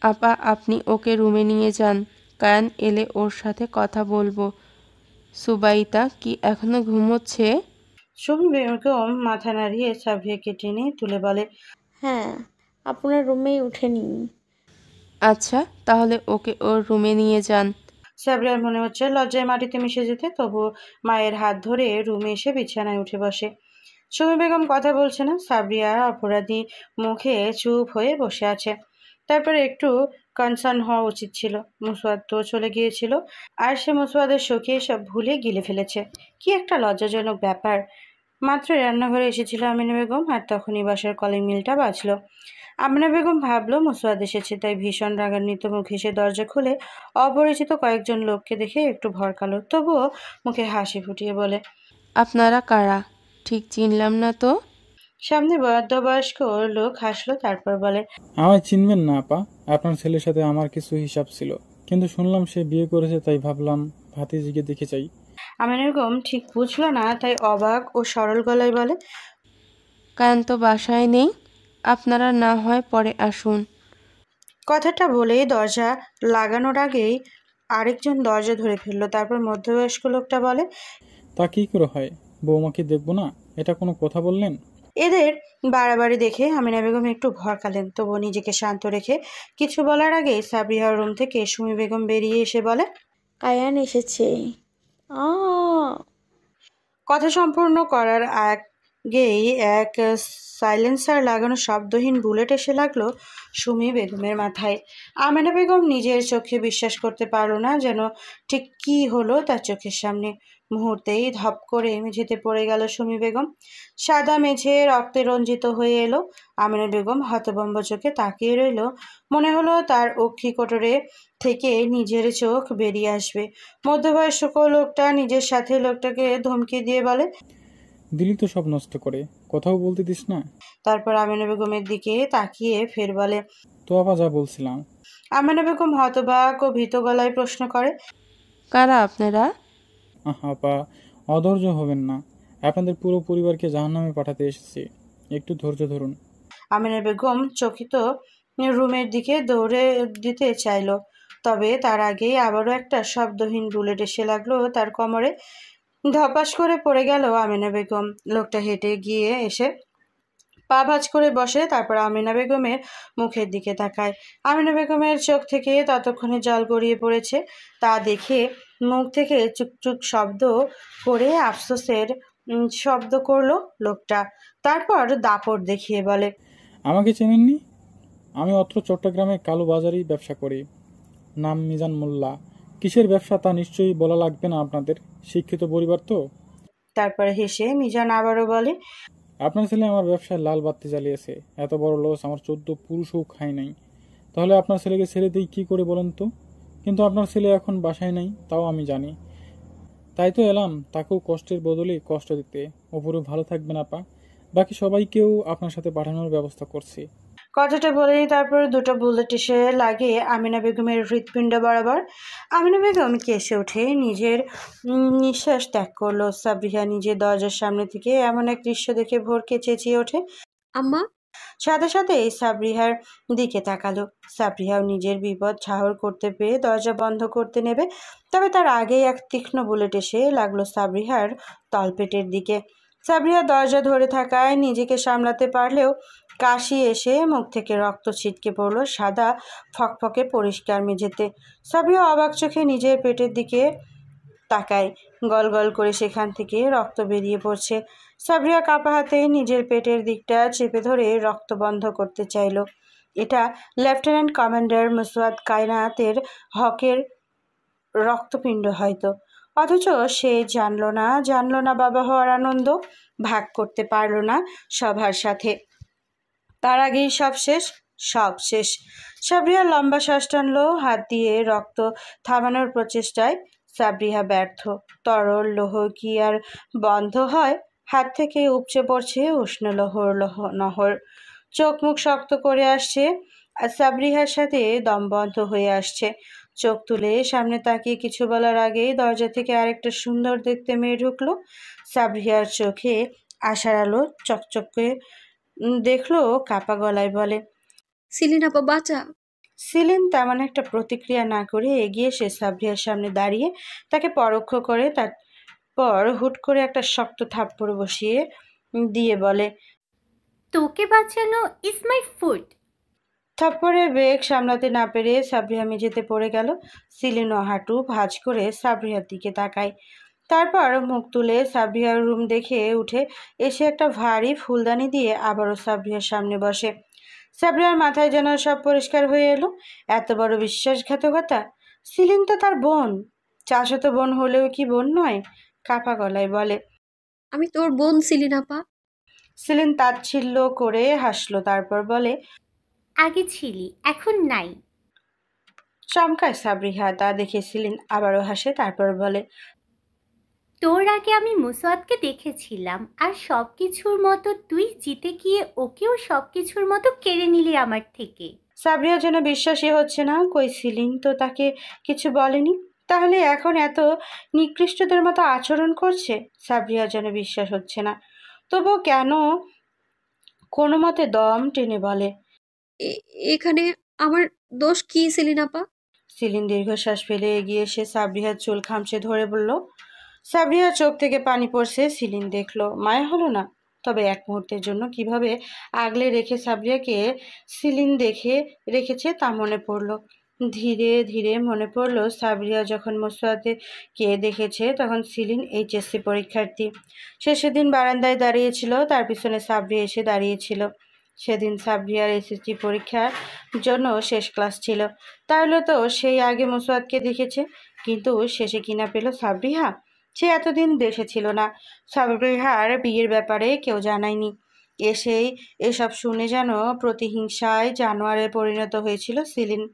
আপা আপনি ওকে রুমে নিয়ে যান, কায়ান এলে ওর সাথে কথা বলবো। সুবাইতা কি এখনো ঘুমোচ্ছে? শমী বেগম মাথা নাড়িয়ে সাবরিয়াকে টেনে তুলে বলে, হ্যাঁ, আপনার রুমেই উঠেনি। আচ্ছা তাহলে ওকে ওর রুমে নিয়ে যান। সাবরিয়ার মনে হচ্ছে লজ্জায় মাটিতে মিশে যেতে, তবু মায়ের হাত ধরে রুমে এসে বিছানায় উঠে বসে। শমী বেগম কথা বলছে না। সাবরিয়া অপরাধী মুখে চুপ হয়ে বসে আছে। তারপরে একটু কনসার্ন হওয়া উচিত ছিল। মুসওয়াদ তো চলে গিয়েছিল, আর সে মুসওয়াদের শোকে সব ভুলে গিলে ফেলেছে। কি একটা লজ্জাজনক ব্যাপার। মাত্র রান্নাঘরে এসেছিল আমিনা বেগম, আর তখনই বাসার কলিং মিলটা বাজলো। আমিনা বেগম ভাবলো মুসওয়াদ এসেছে, তাই ভীষণ রাগান্বিত মুখে সে দরজা খুলে অপরিচিত কয়েকজন লোককে দেখে একটু ভরকালো, তবুও মুখে হাসি ফুটিয়ে বলে, আপনারা কারা? ঠিক চিনলাম না তো। সামনে মধ্যবয়স্ক লোক হাসলো, তারপর বলে, আমায় চিনবেন না আপা, আপনার ছেলের সাথে আমার কিছু হিসাব ছিল, কিন্তু শুনলাম সে বিয়ে করেছে, তাই ভাবলাম ভাতিজিকে দেখে চাই। আমিনা বেগম ঠিক বুঝলো না, তাই অবাক ও সরল গলায় বলে, কায়ান তো বাসায় নেই, আপনারা না হয় পরে আসুন। কথাটা বলেই দরজা লাগানোর আগেই আরেকজন দরজা ধরে ফেললো। তারপর মধ্যবয়স্ক লোকটা বলে, তা কি করে হয়? বৌমাকে দেখবো না, এটা কোনো কথা বললেন? এদের বাড়াবাড়ি দেখে আমিনা বেগম একটু ভরকালেন, তবুও নিজেকে শান্ত রেখে কিছু বলার আগেই সাবরিহার রুম থেকে সুমি বেগম বেরিয়ে এসে বলে, কায়ান এসেছে। আ কথা সম্পূর্ণ করার আগেই এক সাইলেন্সার লাগানো শব্দহীন বুলেট এসে লাগলো সুমি বেগমের মাথায়। আমিনা বেগম নিজের চোখে বিশ্বাস করতে পারল না, যেন ঠিক কী হলো তার চোখের সামনে। মুহূর্তেই ধপ করে মেঝেতে পড়ে গেল সুমি বেগম। সাদা মেঝে রক্তে রঞ্জিত হয়ে এলো। আমিনা বেগম হতভম্ব চোখে তাকিয়ে রইল। মনে হলো তার অক্ষিকোটরে থেকে নিজের চোখ বেরিয়ে আসবে। মধ্যবয়স্ক লোকটা নিজের সাথে লোকটাকে ধমকি দিয়ে বলে, দিলি তো সব নষ্ট করে, কথাও বলতে দিস না। তারপর আমিনা বেগমের দিকে তাকিয়ে ফের বলে, তো আপা যা বলছিলাম। আমিনা বেগম হতবাক ও ভীত গলায় প্রশ্ন করে, কারা আপনারা? আপা অধৈর্য হবেন না, আপনাদের পুরো পরিবারকে জাহান্নামে পাঠাতে এসেছি, একটু ধৈর্য ধরুন। আমিনা বেগম চকিত রুমের দিকে দৌড়ে দিতে চাইল, তবে তার আগেই আবারও একটা শব্দহীন বুলেট এসে লাগলো তার কোমরে। ধপাস করে পড়ে গেল আমিনা বেগম। লোকটা হেঁটে গিয়ে এসে পা ভাঁজ করে বসে, তারপর আমিনা বেগমের মুখের দিকে তাকায়। আমিনা বেগমের চোখ থেকে ততক্ষণে জল গড়িয়ে পড়েছে। তা দেখে মুখ থেকে চুকচুক শব্দ করে আফসোসের শব্দ করলো লোকটা। তারপর দাপট দেখিয়ে বলে, আমাকে চেনেননি? আমি অত্র চট্টগ্রামে কালো বাজারেই ব্যবসা করি, নাম মিজান মোল্লা। কিসের ব্যবসা তা নিশ্চয়ই বলা লাগবে না আপনাদের, শিক্ষিত পরিবার তো। তারপর হেসে মিজান আবারও বলে, আপনার ছেলে আমার ব্যবসায় লাল বাতি জ্বালিয়েছে, এত বড় লস আমার 14 পুরুষও খায় নাই। তাহলে আপনার ছেলেকে ছেড়ে দিই কি করে বলেন তো? কিন্তু আপনার ছেলে এখন বাসায় নাই, তাও আমি জানি। তাই তো এলাম তাকেও কষ্টের বদলে কষ্ট দিতে। ওপরে ভালো থাকবেন আপা, বাকি সবাইকেও আপনার সাথে পাঠানোর ব্যবস্থা করছি। কথাটা বলেই তারপর দুটো বুলেট এসে লাগে আমিনা বেগমের হৃৎপিণ্ড বরাবর। আমিনা বেগম কেসে উঠে নিজের নিঃশ্বাস ত্যাগ করলো। সাবরিহা নিজের দরজার সামনে থেকে এমন এক দৃশ্য দেখে ভোরকে চেঁচিয়ে ওঠে। আম্মা, সাথে সাথে সাবরিহার দিকে তাকালো। সাবরিহাও নিজের বিপদ ঠাহর করতে পেরে দরজা বন্ধ করতে নেবে, তবে তার আগেই এক তীক্ষ্ণ বুলেট এসে লাগলো সাবরিহার তলপেটের দিকে। সাবরিহা দরজা ধরে থাকায় নিজেকে সামলাতে পারলেও কাশি এসে মুখ থেকে রক্ত ছিটকে পড়ল সাদা ফকফকে পরিষ্কার মেঝেতে। সাবরিহা অবাক চোখে নিজের পেটের দিকে তাকায়। গল গল করে সেখান থেকে রক্ত বেরিয়ে পড়ছে। সাবরিয়া কাপা হাতে নিজের পেটের দিকটা চেপে ধরে রক্ত বন্ধ করতে চাইল। এটা লেফটেন্যান্ট কমান্ডার মুসওয়াদ কায়নাতের হকের রক্তপিণ্ড হয়তো, অথচ সে জানলো না বাবা হওয়ার আনন্দ, ভাগ করতে পারল না সবার সাথে। তার আগেই সব শেষ, সব শেষ। সাবরিয়া লম্বা শ্বাস টানলো, হাত দিয়ে রক্ত থামানোর প্রচেষ্টায়। সাবরিহা ব্যর্থ। তরল লৌহ কি আর বন্ধ হয়? হাত থেকে উপচে পড়ছে উষ্ণ নহর। চোখ মুখ শক্ত করে আসছে, আর সাবরিহার সাথে দম বন্ধ হয়ে আসছে। চোখ তুলে সামনে তাকিয়ে কিছু বলার আগেই দরজা থেকে আরেকটা সুন্দর দেখতে মেয়ে ঢুকলো। সাবরিহার চোখে আশার আলো চকচকে দেখলো, কাপা গলায় বলে, সিলিন আপা বাঁচা। সিলিন তেমন একটা প্রতিক্রিয়া না করে এগিয়ে এসে সাবরিয়ার সামনে দাঁড়িয়ে তাকে পরোক্ষ করে, তারপর হুট করে একটা শক্ত থাপ্পড় বসিয়ে দিয়ে বলে, তোকে বাঁচানো ইজ মাই ফুড। থাপ্পড়ের বেগ সামলাতে না পেরে সাবরিয়া মেঝেতে পড়ে গেল। সিলিনও হাঁটু ভাঁজ করে সাবরিয়ার দিকে তাকায়। তারপর মুখ তুলে সাবরিয়ার রুম দেখে উঠে এসে একটা ভারী ফুলদানি দিয়ে আবারও সাবরিয়ার সামনে বসে। সাবরিয়ার মাথায় যেন সব পরিষ্কার হয়ে এলো। এত বড় বিশ্বাসঘাতকতা! সিলিন তো তার বোন, চাচাতো বোন হলেও কি বোন নয়? কাপা গলায় বলে, আমি তোর বোন সিলিন আপা। সিলিন তাচ্ছিল্য করে হাসলো, তারপর বলে, আগে ছিলি, এখন নাই। চমকায় সাবরিহা। তা দেখে সিলিন আবারও হাসে, তারপর বলে, তোর আগে আমি মুসওয়াদকে দেখেছিলাম, আর সব কিছুর মতো তুই জিতে গিয়ে ওকেও সব কিছুর মতো কেড়ে নিলি আমার থেকে। সাবরিয়া যেন বিশ্বাসই হচ্ছে না। কই, সিলিন তো তাকে কিছু বলেনি, তাহলে এখন এত নিকৃষ্টদের মতো আচরণ করছে? সাবরিয়া যেন বিশ্বাস হচ্ছে না, তবুও কেন কোনো মতে দম টেনে বলে, এখানে আমার দোষ কি সিলিন আপা? সিলিন দীর্ঘশ্বাস ফেলে এগিয়ে এসে সাবরিহার চুল খামচে ধরে বলল। সাবরিহার চোখ থেকে পানি পড়ছে। সিলিন দেখলো, মায়া হলো না, তবে এক মুহূর্তের জন্য কিভাবে আগলে রেখে সাবরিয়াকে সিলিন দেখে রেখেছে তা মনে পড়লো। ধীরে ধীরে মনে পড়লো সাবরিয়া যখন মুসওয়াদে কে দেখেছে তখন সিলিন এইচএসসি পরীক্ষার্থী। সে সেদিন বারান্দায় দাঁড়িয়েছিল, তার পিছনে সাবরিয়া এসে দাঁড়িয়েছিল। সেদিন সাবরিয়ার এসএসসি পরীক্ষার জন্য শেষ ক্লাস ছিল, তাহলে তো সেই আগে মুসওয়াদকে দেখেছে, কিন্তু শেষে কিনা পেল সাবরিহা। সে এতদিন দেশে ছিল না। সাবরিহার বিয়ের ব্যাপারে কেউ জানায়নি। এসেই এসব শুনে যেন প্রতিহিংসায় জানোয়ারে পরিণত হয়েছিল সিলিন।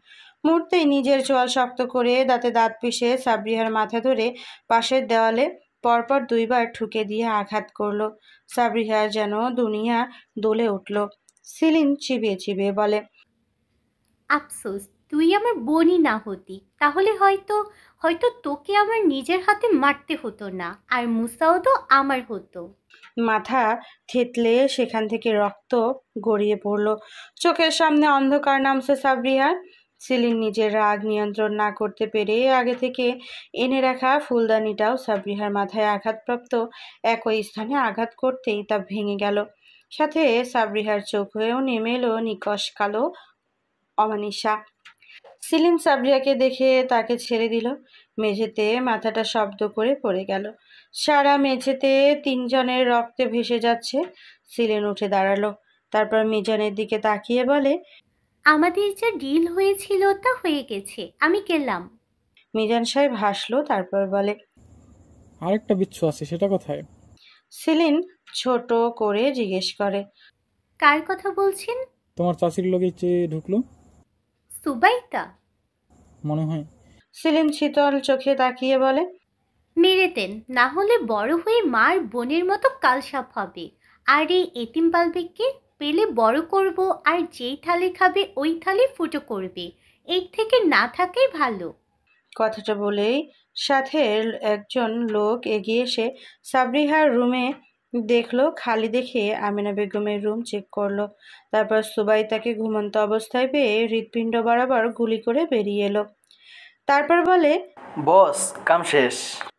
মুহূর্তেই নিজের চোয়াল শক্ত করে দাঁতে দাঁত পিষে সাবরিহার মাথা ধরে পাশের দেওয়ালে পরপর 2বার ঠুকে দিয়ে আঘাত করলো। সাবরিহার যেন দুনিয়া দোলে উঠল। সিলিন চিবিয়ে চিবিয়ে বলে, আফসোস তুই আমার বোনই না হতি, তাহলে হয়তো হয়তো তোকে আমার নিজের হাতে মারতে হতো না, আর মুসাও তো আমার হতো। মাথা থেতলে সেখান থেকে রক্ত গড়িয়ে পড়ল। চোখের সামনে অন্ধকার নামছে সাবরিহার। সিলিন নিজের রাগ নিয়ন্ত্রণ না করতে পেরে আগে থেকে এনে রাখা ফুলদানিটাও সাবরিহার মাথায় আঘাতপ্রাপ্ত একই স্থানে আঘাত করতেই তা ভেঙে গেল। সাথে সাবরিহার চোখ হয়েও নেমে এলো নিকষ কালো অমানিসা। সিলিন সাবরিয়াকে দেখে তাকে ছেড়ে দিল। মেঝেতে মাথাটা শব্দ করে পড়ে গেল। সারা মেঝেতে 3জনের রক্তে ভেসে যাচ্ছে। সিলিন উঠে দাঁড়ালো। তারপর মিজানের দিকে তাকিয়ে বলে, আমাদের যা ডিল হয়েছিল তা হয়ে গেছে, আমি গেলাম। মিজান সাহেব হাসলো। তারপর বলে, আরেকটা বিচ্ছু আছে, সেটা কোথায়? সিলিন ছোট করে জিজ্ঞেস করে, কার কথা বলছেন? তোমার চাচির লোকে চেয়ে ঢুকলো সুবাইতা মনে হয়। সিলিন শীতল চোখে তাকিয়ে বলে, মেরে দেন, না হলে বড় হয়ে মার বোনের মতো কালসাপ হবে। আর এই এতিম পালবেকে পেলে বড় করব, আর যেই থালে খাবে ওই থালে ফুটো করবে। এর থেকে না থাকাই ভালো। কথাটা বলেই সাথে একজন লোক এগিয়ে এসে সাবরিহার রুমে দেখলো। খালি দেখে আমিনা বেগমের রুম চেক করলো। তারপর সুবাইতাকে ঘুমন্ত অবস্থায় পেয়ে হৃৎপিণ্ড বরাবর গুলি করে বেরিয়ে এলো। তারপর বলে, বস, কাম শেষ।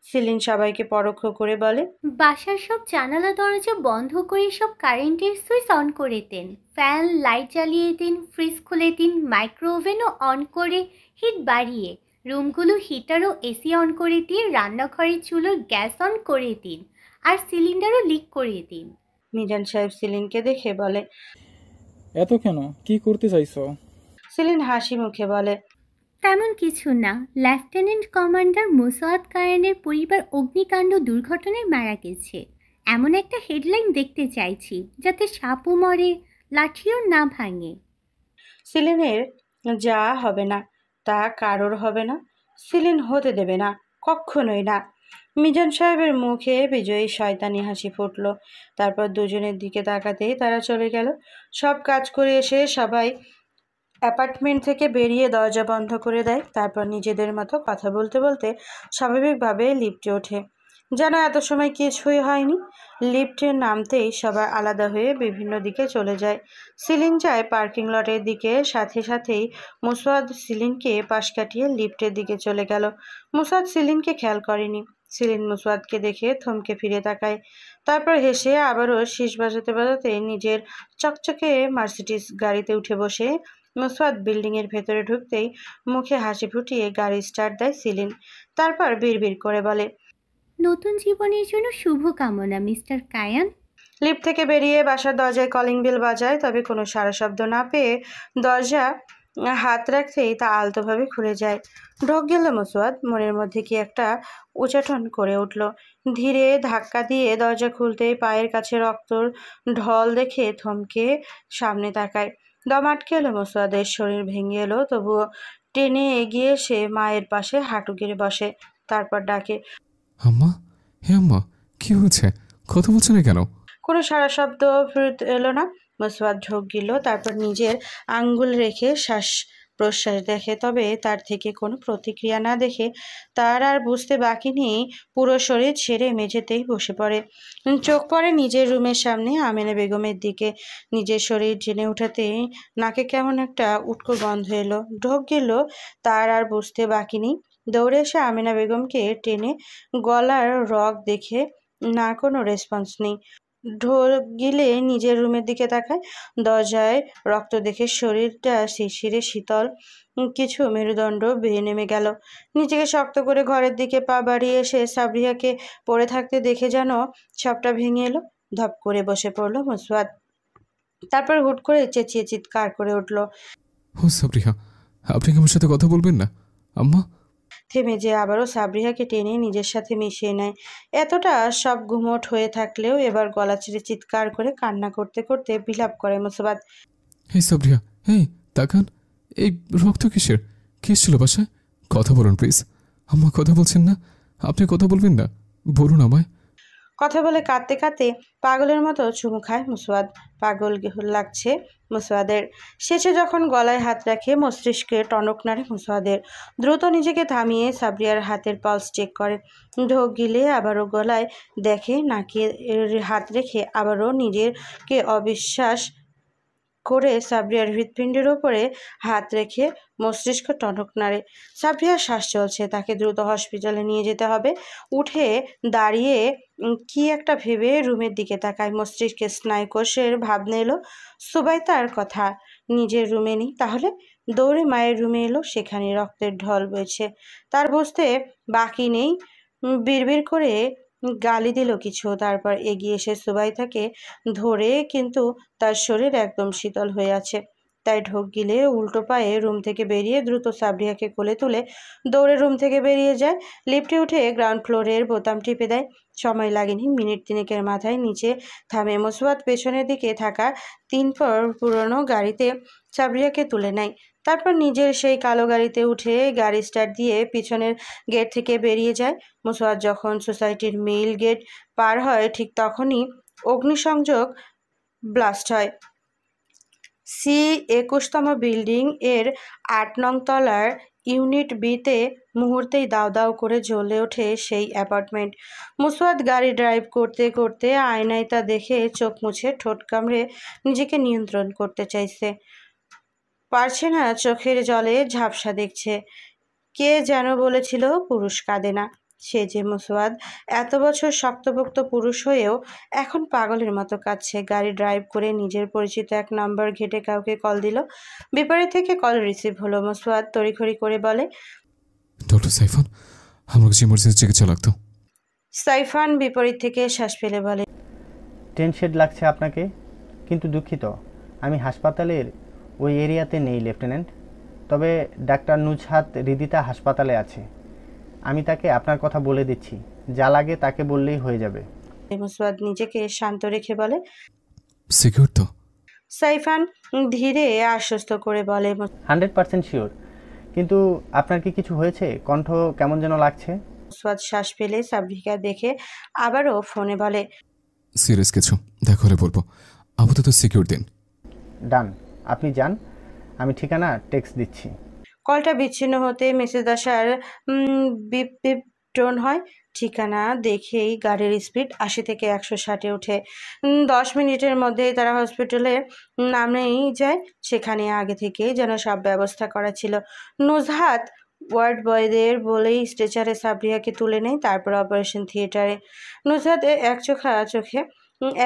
সিলিন সবাইকে পরোক্ষ করে বলে, বাসার সব জানালা দরজা বন্ধ করে সব কারেন্টের সুইচ অন করে দেন, ফ্যান লাইট জ্বালিয়ে দিন, ফ্রিজ খুলে দিন, মাইক্রোওভেনও অন করে হিট বাড়িয়ে, রুমগুলো হিটার ও এসি অন করে দিয়ে রান্নাঘরের চুলোর গ্যাস অন করে দিন, আর সিলিন্ডারও লিক করে দিন। মিজান সাহেব সিলিনকে দেখে বলে, এত কেন, কি করতে চাইছো? সিলিন হাসি মুখে বলে, তেমন কিছু না, লেফটেন্যান্ট কমান্ডার মুসাদ কায়ানের পরিবার অগ্নিকাণ্ড দুর্ঘটনায় মারা গেছে, এমন একটা হেডলাইন দেখতে চাইছি যাতে সাপও মরে, লাঠিও না ভাঙে। সিলিনের যা হবে না তা কারোর হবে না। সিলিন হতে দেবে না, কখনোই না। মিজান সাহেবের মুখে বিজয়ী শয়তানি হাসি ফুটল। তারপর দুজনের দিকে তাকাতেই তারা চলে গেল। সব কাজ করে এসে সবাই অ্যাপার্টমেন্ট থেকে বেরিয়ে দরজা বন্ধ করে দেয়। তারপর নিজেদের মতো কথা বলতে বলতে স্বাভাবিকভাবে লিফটে ওঠে, যেন এত সময় কিছুই হয়নি। লিফটে নামতেই সবাই আলাদা হয়ে বিভিন্ন দিকে চলে যায়। সিলিন যায় পার্কিং লটের দিকে। সাথে সাথেই মুসাদ সিলিনকে পাশ কাটিয়ে লিফটের দিকে চলে গেল। মুসাদ সিলিনকে খেয়াল করেনি। সিলিন মুসাদকে দেখে থমকে ফিরে তাকায়। তারপর হেসে আবারও শীষ বাজাতে বাজাতে নিজের চকচকে মার্সিডিজ গাড়িতে উঠে বসে মুসাদ বিল্ডিংয়ের ভেতরে ঢুকতেই মুখে হাসি ফুটিয়ে গাড়ি স্টার্ট দেয় সিলিন। তারপর বিড়বিড় করে বলে, নতুন জীবনের জন্য শুভকামনা মিস্টার কায়ান। লিফট থেকে বেরিয়ে বাসার দরজায় কলিং বেল বাজায়, তবে কোনো সাড়া শব্দ না পেয়ে দরজা হাত রাখতেই তা আলতোভাবে খুলে যায়। ঢোক গেল মুসাদ। মনের মধ্যে কি একটা উচাটন করে উঠল। ধীরে ধাক্কা দিয়ে দরজা খুলতেই পায়ের কাছে রক্তর ঢল দেখে থমকে সামনে তাকায়। দম আটকে এলো মুসাদের। শরীর ভেঙে এলো, তবুও টেনে এগিয়ে এসে মায়ের পাশে হাঁটু গেড়ে বসে। তারপর ডাকে, আম্মা, হে আম্মা, কি হয়েছে? কথা বলছে না কেন? কোনো সারা শব্দ ফেরত এলো না। মুসাদ ঢোক গিল। তারপর নিজের আঙ্গুল রেখে শ্বাস প্রশ্বাস দেখে, তবে তার থেকে কোনো প্রতিক্রিয়া না দেখে তার আর বুঝতে বাকি নেই, পুরো শরীর ছেড়ে মেঝেতেই বসে পড়ে। চোখ পড়ে নিজের রুমের সামনে আমেনা বেগমের দিকে। নিজের শরীর জেনে উঠাতেই নাকে কেমন একটা উটকো গন্ধ এলো। ঢোক গেল। তার আর বুঝতে বাকি নেই, দৌড়ে এসে আমেনা বেগমকে টেনে গলার রগ দেখে না কোনো রেসপন্স নেই। ঢোল গিলে নিজের রুমের দিকে তাকায়। দরজায় রক্ত দেখে শরীরটা শিরশিরে শীতল কিছু মেরুদণ্ড বেয়ে নেমে গেল। নিজেকে শক্ত করে ঘরের দিকে পা বাড়িয়ে এসে সাবরিয়াকে পড়ে থাকতে দেখে যেন সবটা ভেঙে এলো। ধপ করে বসে পড়ল মুসওয়াদ। তারপর হুট করে চেঁচিয়ে চিৎকার করে উঠল, ও সাবরিহা, আপনি কি আমার সাথে কথা বলবেন না? আম্মা। থেমে যে আবারও সাবরিহাকে টেনে নিজের সাথে মিশিয়ে নেয়। এতটা সব ঘুমট হয়ে থাকলেও এবার গলা ছেড়ে চিৎকার করে কান্না করতে করতে বিলাপ করে মুসাবাদ। হেই সাবরিয়া, হেই তাকান, এই রক্ত কিসের? কি ছিল বাসায়? কথা বলুন প্লিজ। আম্মা কথা বলছেন না? আপনি কথা বলবেন না? বলুন আমায়। কথা বলে কাঁদতে কাঁদতে পাগলের মতো চুমু খায় মুসওয়াদ। পাগল লাগছে মুসওয়াদের। শেষে যখন গলায় হাত রাখে মস্তিষ্কে টনক নাড়ে মুসওয়াদের। দ্রুত নিজেকে থামিয়ে সাবরিয়ার হাতের পালস চেক করে। ঢোক গিলে আবারও গলায় দেখে, নাকে হাত রেখে আবারও নিজেকে অবিশ্বাস করে সাবরিয়ার হৃৎপিণ্ডের ওপরে হাত রেখে মস্তিষ্ক টনক নাড়ে। সাবরিয়ার শ্বাস চলছে, তাকে দ্রুত হসপিটালে নিয়ে যেতে হবে। উঠে দাঁড়িয়ে কি একটা ভেবে রুমের দিকে তাকায়। মস্তিষ্কে স্নায়ুকোষের ভাবনা এলো সুবাইতার কথা। নিজের রুমে নেই, তাহলে দৌড়ে মায়ের রুমে এলো, সেখানে রক্তের ঢল বইছে। তার বুঝতে বাকি নেই, বিড়বিড় করে গালি দিল কিছু, তারপর এগিয়ে এসে সুবাইতাকে ধরে, কিন্তু তার শরীর একদম শীতল হয়ে আছে। তাই ঢোক গিলে উল্টো পায়ে রুম থেকে বেরিয়ে দ্রুত সাবরিয়াকে কোলে তুলে দৌড়ে রুম থেকে বেরিয়ে যায়। লিফটে উঠে গ্রাউন্ড ফ্লোরের বোতাম টিপে দেয়। সময় লাগেনি, মিনিট তিনেকের মাথায় নিচে থামে। মুসওয়াদ পেছনের দিকে থাকা 3 পুরনো গাড়িতে সাবরিয়াকে তুলে নেয়। তারপর নিজের সেই কালো গাড়িতে উঠে গাড়ি স্টার্ট দিয়ে পিছনের গেট থেকে বেরিয়ে যায়। মুসওয়াদ যখন সোসাইটির মেইল গেট পার হয় ঠিক তখনই অগ্নিসংযোগ ব্লাস্ট হয়। C21তম বিল্ডিং এর 8 নং তলার ইউনিট বিতে মুহূর্তেই দাউ দাউ করে জ্বলে ওঠে সেই অ্যাপার্টমেন্ট। মুসওয়াদ গাড়ি ড্রাইভ করতে করতে আয়নায় তা দেখে চোখ মুছে ঠোঁট কামড়ে নিজেকে নিয়ন্ত্রণ করতে চাইছে, পারছে না। চোখের জলে ঝাপসা দেখছে। কে যেন বলেছিল পুরুষ কাঁদে না। সে যে মুসওয়াদ, এত বছর শক্তপোক্ত পুরুষ হয়েও এখন পাগলের মতো কাঁদছে। গাড়ি ড্রাইভ করে নিজের পরিচিত 1 নাম্বার ঘেটে কাউকে কল দিল। বিপরীত থেকে কল রিসিভ হলো। মুসওয়াদ তড়িঘড়ি করে বলে, ডক্টর সাইফান, আমার কাছে ইমার্জেন্সি চিকিৎসা লাগতো। সাইফান বিপরীত থেকে শ্বাস ফেলে বলে, টেনশেড লাগছে আপনাকে, কিন্তু দুঃখিত, আমি হাসপাতালের ওই এরিয়াতে নেই লেফটেন্যান্ট। তবে ডাক্তার নুজহাত রিদিতা হাসপাতালে আছে। আমি তাকে আপনার কথা বলে দিচ্ছি, যা লাগে তাকে বললেই হয়ে যাবে। মুসওয়াদ নিজেকে শান্ত রেখে বলে। সিকিউর তো? সাইফান ধীরে আশ্বস্ত করে বলে, 100% শিওর। কিন্তু আপনার কি কিছু হয়েছে? কণ্ঠ কেমন যেন লাগছে। মুসওয়াদ শ্বাস ফেলে সাবরিকা দেখে আবারও ফোনে বলে, সিরিয়াস কিছু, দেখা হলে বলবো। আপাতত সিকিউর দিন। ডান, আপনি যান, আমি ঠিকানা টেক্সট দিচ্ছি। কলটা বিচ্ছিন্ন হতে মেসেজ আসার বিপ বিপ টোন হয়। ঠিকানা দেখেই গাড়ির স্পিড 80 থেকে 160-এ ওঠে। 10 মিনিটের মধ্যেই তারা হসপিটালে নামেই যায়। সেখানে আগে থেকে যেন সব ব্যবস্থা করা ছিল। নুজহাত ওয়ার্ড বয়দের বলেই স্ট্রেচারে সাবরিয়াকে তুলে নেয়, তারপর অপারেশন থিয়েটারে। নুজহাত এক চোখে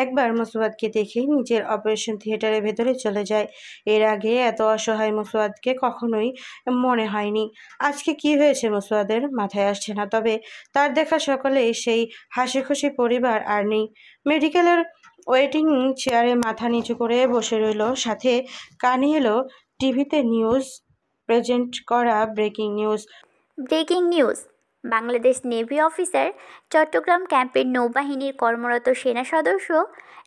একবার মুসওয়াদকে দেখেই নিজের অপারেশন থিয়েটারের ভেতরে চলে যায়। এর আগে এত অসহায় মুসওয়াদকে কখনোই মনে হয়নি। আজকে কি হয়েছে মুসওয়াদের মাথায় আসছে না। তবে তার দেখা সকলেই সেই হাসি খুশি পরিবার আর নেই। মেডিকেলের ওয়েটিং চেয়ারে মাথা নিচু করে বসে রইল, সাথে কানে এলো টিভিতে নিউজ প্রেজেন্ট করা breaking news. Breaking news, Bangladesh navy officer Chattogram ক্যাম্পের নৌবাহিনীর কর্মরত সেনা সদস্য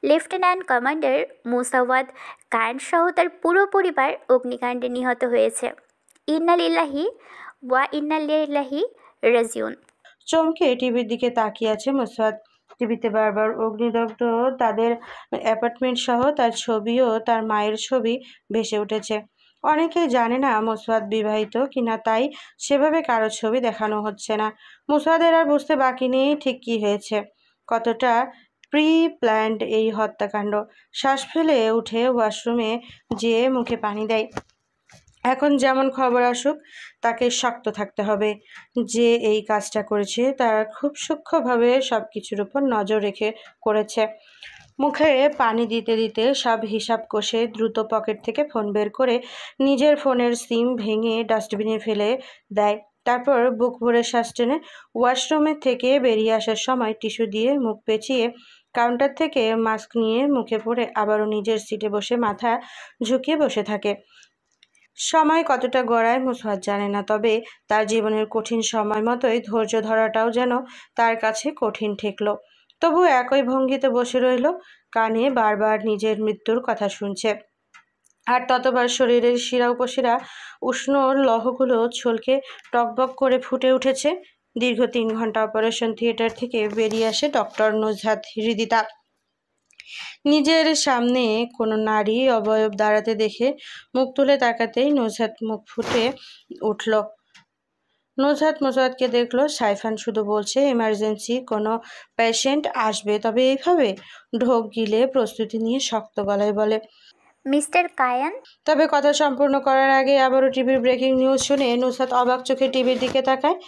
লেফটেন্যান্ট কমান্ডার মুসাওয়াদ কায়েনসহ তার পুরো পরিবার অগ্নিকাণ্ডে নিহত হয়েছে। ইন্না লিল্লাহি ওয়া ইন্না ইলাইহি রাজিউন। চমকে টিভির দিকে তাকিয়ে আছে মুসওয়াদ। টিভিতে বারবার অগ্নিদগ্ধ তাদের অ্যাপার্টমেন্ট সহ তার ছবিও তার মায়ের ছবি ভেসে উঠেছে। অনেকেই জানে না মুসওয়াদ বিবাহিত কিনা, তাই সেভাবে কারো ছবি দেখানো হচ্ছে না। মুসওয়াদের আর বুঝতে বাকি নেই ঠিক কী হয়েছে, কতটা প্রি প্ল্যান্ড এই হত্যাকাণ্ড। শ্বাস ফেলে উঠে ওয়াশরুমে যেয়ে মুখে পানি দেয়। এখন যেমন খবর আসুক তাকে শক্ত থাকতে হবে। যে এই কাজটা করেছে তার খুব সূক্ষ্মভাবে সব কিছুর উপর নজর রেখে করেছে। মুখে পানি দিতে দিতে সব হিসাব কষে দ্রুত পকেট থেকে ফোন বের করে নিজের ফোনের সিম ভেঙে ডাস্টবিনে ফেলে দেয়। তারপর বুক ভরে শ্বাস টেনে ওয়াশরুমে থেকে বেরিয়ে আসার সময় টিস্যু দিয়ে মুখ পেঁচিয়ে কাউন্টার থেকে মাস্ক নিয়ে মুখে পরে আবারও নিজের সিটে বসে মাথা ঝুঁকিয়ে বসে থাকে। সময় কতটা গড়ায় মুসওয়াদ জানে না, তবে তার জীবনের কঠিন সময় মতোই ধৈর্য ধরাটাও যেন তার কাছে কঠিন ঠেকল। তবু একই ভঙ্গিতে বসে রইল, কানে বারবার নিজের মৃত্যুর কথা শুনছে। আর ততবার শরীরের শিরা উপশিরা উষ্ণ লহগুলো ছলকে টকবক করে ফুটে উঠেছে। দীর্ঘ 3 ঘন্টা অপারেশন থিয়েটার থেকে বেরিয়ে আসে ডক্টর নুজহাত হৃদিতা। নিজের সামনে কোনো নারী অবয়ব দাঁড়াতে দেখে মুখ তুলে তাকাতেই নুজহাত মুখ ফুটে উঠল। নুজহাত মুসওয়াদকে দেখলো। সাইফান শুধু বলছে এমার্জেন্সি কোনো পেশেন্ট আসবে, তবে এইভাবে ঢোক গিলে প্রস্তুতি নিয়ে শক্ত গলায় বলে, মিস্টার কায়ান। তবে কথা সম্পূর্ণ করার আগে আবারও টিভির ব্রেকিং নিউজ শুনে নুসরাত অবাক চোখে টিভির দিকে তাকায়।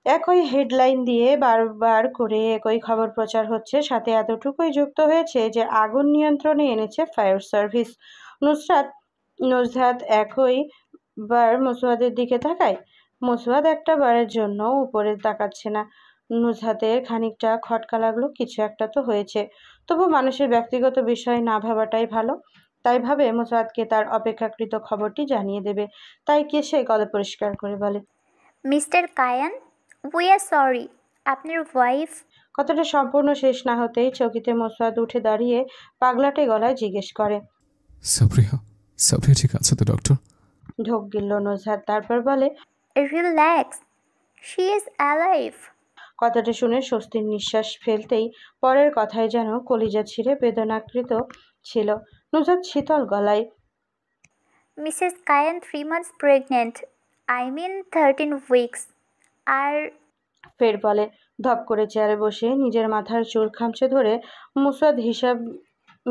একই হেডলাইন দিয়ে বারবার করে একই খবর প্রচার হচ্ছে, সাথে এতটুকুই যুক্ত হয়েছে যে আগুন নিয়ন্ত্রণে এনেছে ফায়ার সার্ভিস। নুজহাত একই বার মুসওয়াদের দিকে তাকায়। মুসওয়াদ একটা বারের জন্য উপরে তাকাচ্ছে না। নুজহাতের খানিকটা খটকা লাগলো, কিছু একটা তো হয়েছে। তবু মানুষের ব্যক্তিগত বিষয় না ভাবাটাই ভালো। তাই ভাবে মুসওয়াদকে তার অপেক্ষাকৃত খবরটি জানিয়ে দেবে। তাই কে সে গলা পরিষ্কার করে বলে, mister Kayan, we are sorry, আপনার ওয়াইফ। কথাটা সম্পূর্ণ শেষ না হতেই চৌকিতে মুসওয়াদ উঠে দাঁড়িয়ে পাগলাটে গলায় জিজ্ঞেস করে, সাবরিয়া সাবরিয়া ঠিক আছে তো ডক্টর? ঢোক গিলল নুজহাত, তারপর বলে, রিল্যাক্স, শি ইজ অ্যালাইভ। কথাটা শুনে স্বস্তির নিঃশ্বাস ফেলতেই পরের কথায় যেন কলিজা ছিঁড়ে বেদনাকৃত ছিল। নুজহাত শীতল গলায়, Mrs Kayan 3 months pregnant, I mean 13 weeks. আর ফের বলে। ধপ করে চেয়ারে বসে নিজের মাথার চুল খামচে ধরে মুসওয়াদ হিসাব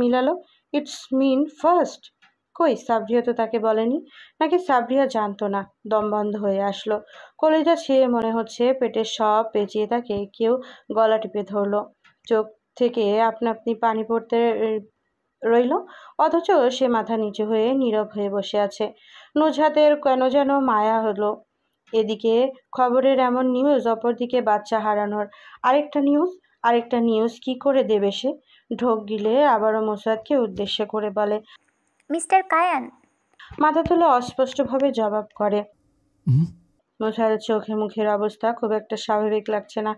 মিলালো। It's mean first. কই, সাবরিয়া তো তাকে বলেনি, নাকি সাবরিয়া জানতো না? দম বন্ধ হয়ে আসলো। কলিজা ছিঁড়ে মনে হচ্ছে পেটের সব পেঁচিয়ে তাকে কেউ গলা টিপে ধরলো। চোখ থেকে আপনা আপনি পানি পড়তে রইল, অথচ সে মাথা নিচু হয়ে নীরব হয়ে বসে আছে। নুজহাতের কেন যেন মায়া হলো। এদিকে খবরের এমন নিউজ, অপরদিকে বাচ্চা হারানোর আরেকটা নিউজ কি করে দেবে সে? ঢোক গিলে আবারও মুসওয়াদকে উদ্দেশ্য করে বলে, মিস্টার কায়ান। মাথা তুলে অস্পষ্টভাবে জবাব করে। মুসওয়াদের চোখে মুখের অবস্থা খুব একটা স্বাভাবিক লাগছে না।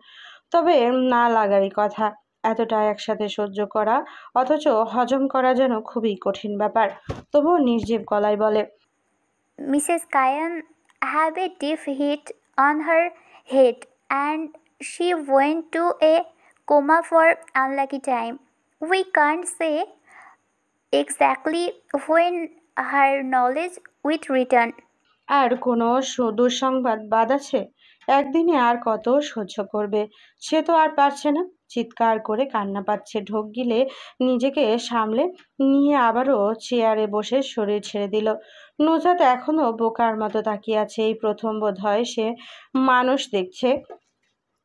তবে না লাগারই কথা। এতটা একসাথে সহ্য করা অথচ হজম করা যেন খুবই কঠিন ব্যাপার। তবুও নির্জীব গলায় বলে, Mrs Kayan have a deep hit on her head and she went to a coma for unlucky time. We can't say exactly when her knowledge will return. আর কোনো দুঃসংবাদ বাদ আছে? একদিনে আর কত সহ্য করবে? সে তো আর পারছে না। চিৎকার করে কান্না পাচ্ছে। ঢোক গিলে নিজেকে সামলে নিয়ে আবারও চেয়ারে বসে শরীর ছেড়ে দিল। নুজহাত এখনো বোকার মতো তাকিয়ে আছে। এই প্রথম বোধ হয় সে মানুষ দেখছে।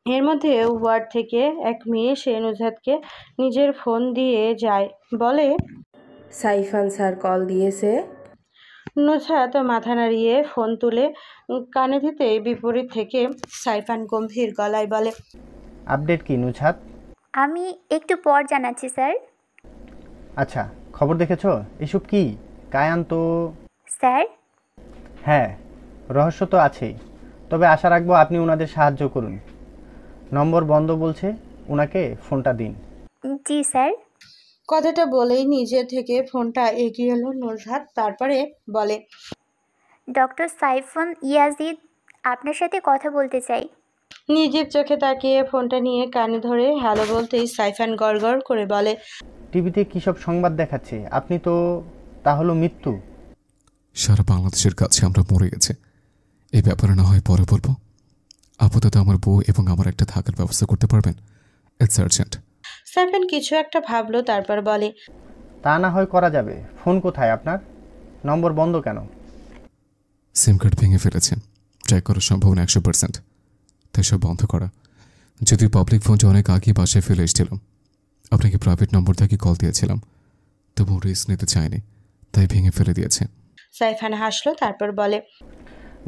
এর মধ্যে ওয়ার্ড থেকে এক মেয়ে এসে নুজহাতকে নিজের ফোন দিয়ে যায়, বলে, সাইফান স্যার কল দিয়েছে। নুজহাত মাথা নাড়িয়ে ফোন তুলে কানে দিতে বিপরীত থেকে সাইফান গম্ভীর গলায় বলে, আপডেট কি নুজহাত? আমি একটু পর জানাচ্ছি স্যার। আচ্ছা, খবর দেখেছো? এসব কি? কায়ান তো... স্যার? হ্যাঁ, রহস্য তো আছেই, তবে আশা রাখবো আপনি ওনাদের সাহায্য করুন। নম্বর বন্ধ বলছে, ওনাকে ফোনটা দিন। জি স্যার। কথাটা বলেই নিজে থেকে ফোনটা এগিয়ে এলো নুজহাত, তারপরে বলে, ডক্টর সাইফান ইয়াজিদ আপনার সাথে কথা বলতে চাই। নিজের চোখে তাকিয়ে ফোনটা নিয়ে কানে ধরে হ্যালো বলতেই সাইফান গড়গড় করে বলে, টিভিতে কী সব সংবাদ দেখাচ্ছে? আপনি তো... তা হলো মৃত্যু। সারা বাংলাদেশের কাছে আমরা মরে গেছে। এই ব্যাপারে না হয় পরে বলবো। আপাতত আমার বউ এবং আমার একটা থাকার ব্যবস্থা করতে পারবেন? It's urgent. সাইফান কিছু একটা ভাবলো, তারপর বলে, তা না হয় করা যাবে। ফোন কোথায় আপনার? নম্বর বন্ধ কেন? সিম কার্ড ভেঙে ফেলেছেন, ট্র্যাক করার সম্ভাবনা 100%, তাই সব বন্ধ করা। যদিও পাবলিক ফোনটা অনেক আগে বাসায় ফেলে এসেছিলাম, আপনাকে প্রাইভেট নম্বর থেকে কল দিয়েছিলাম, তবু রিস্ক নিতে চাইনি, তাই ভেঙে ফেলে দিয়েছে। সাইফান হাসলো, তারপর বলে,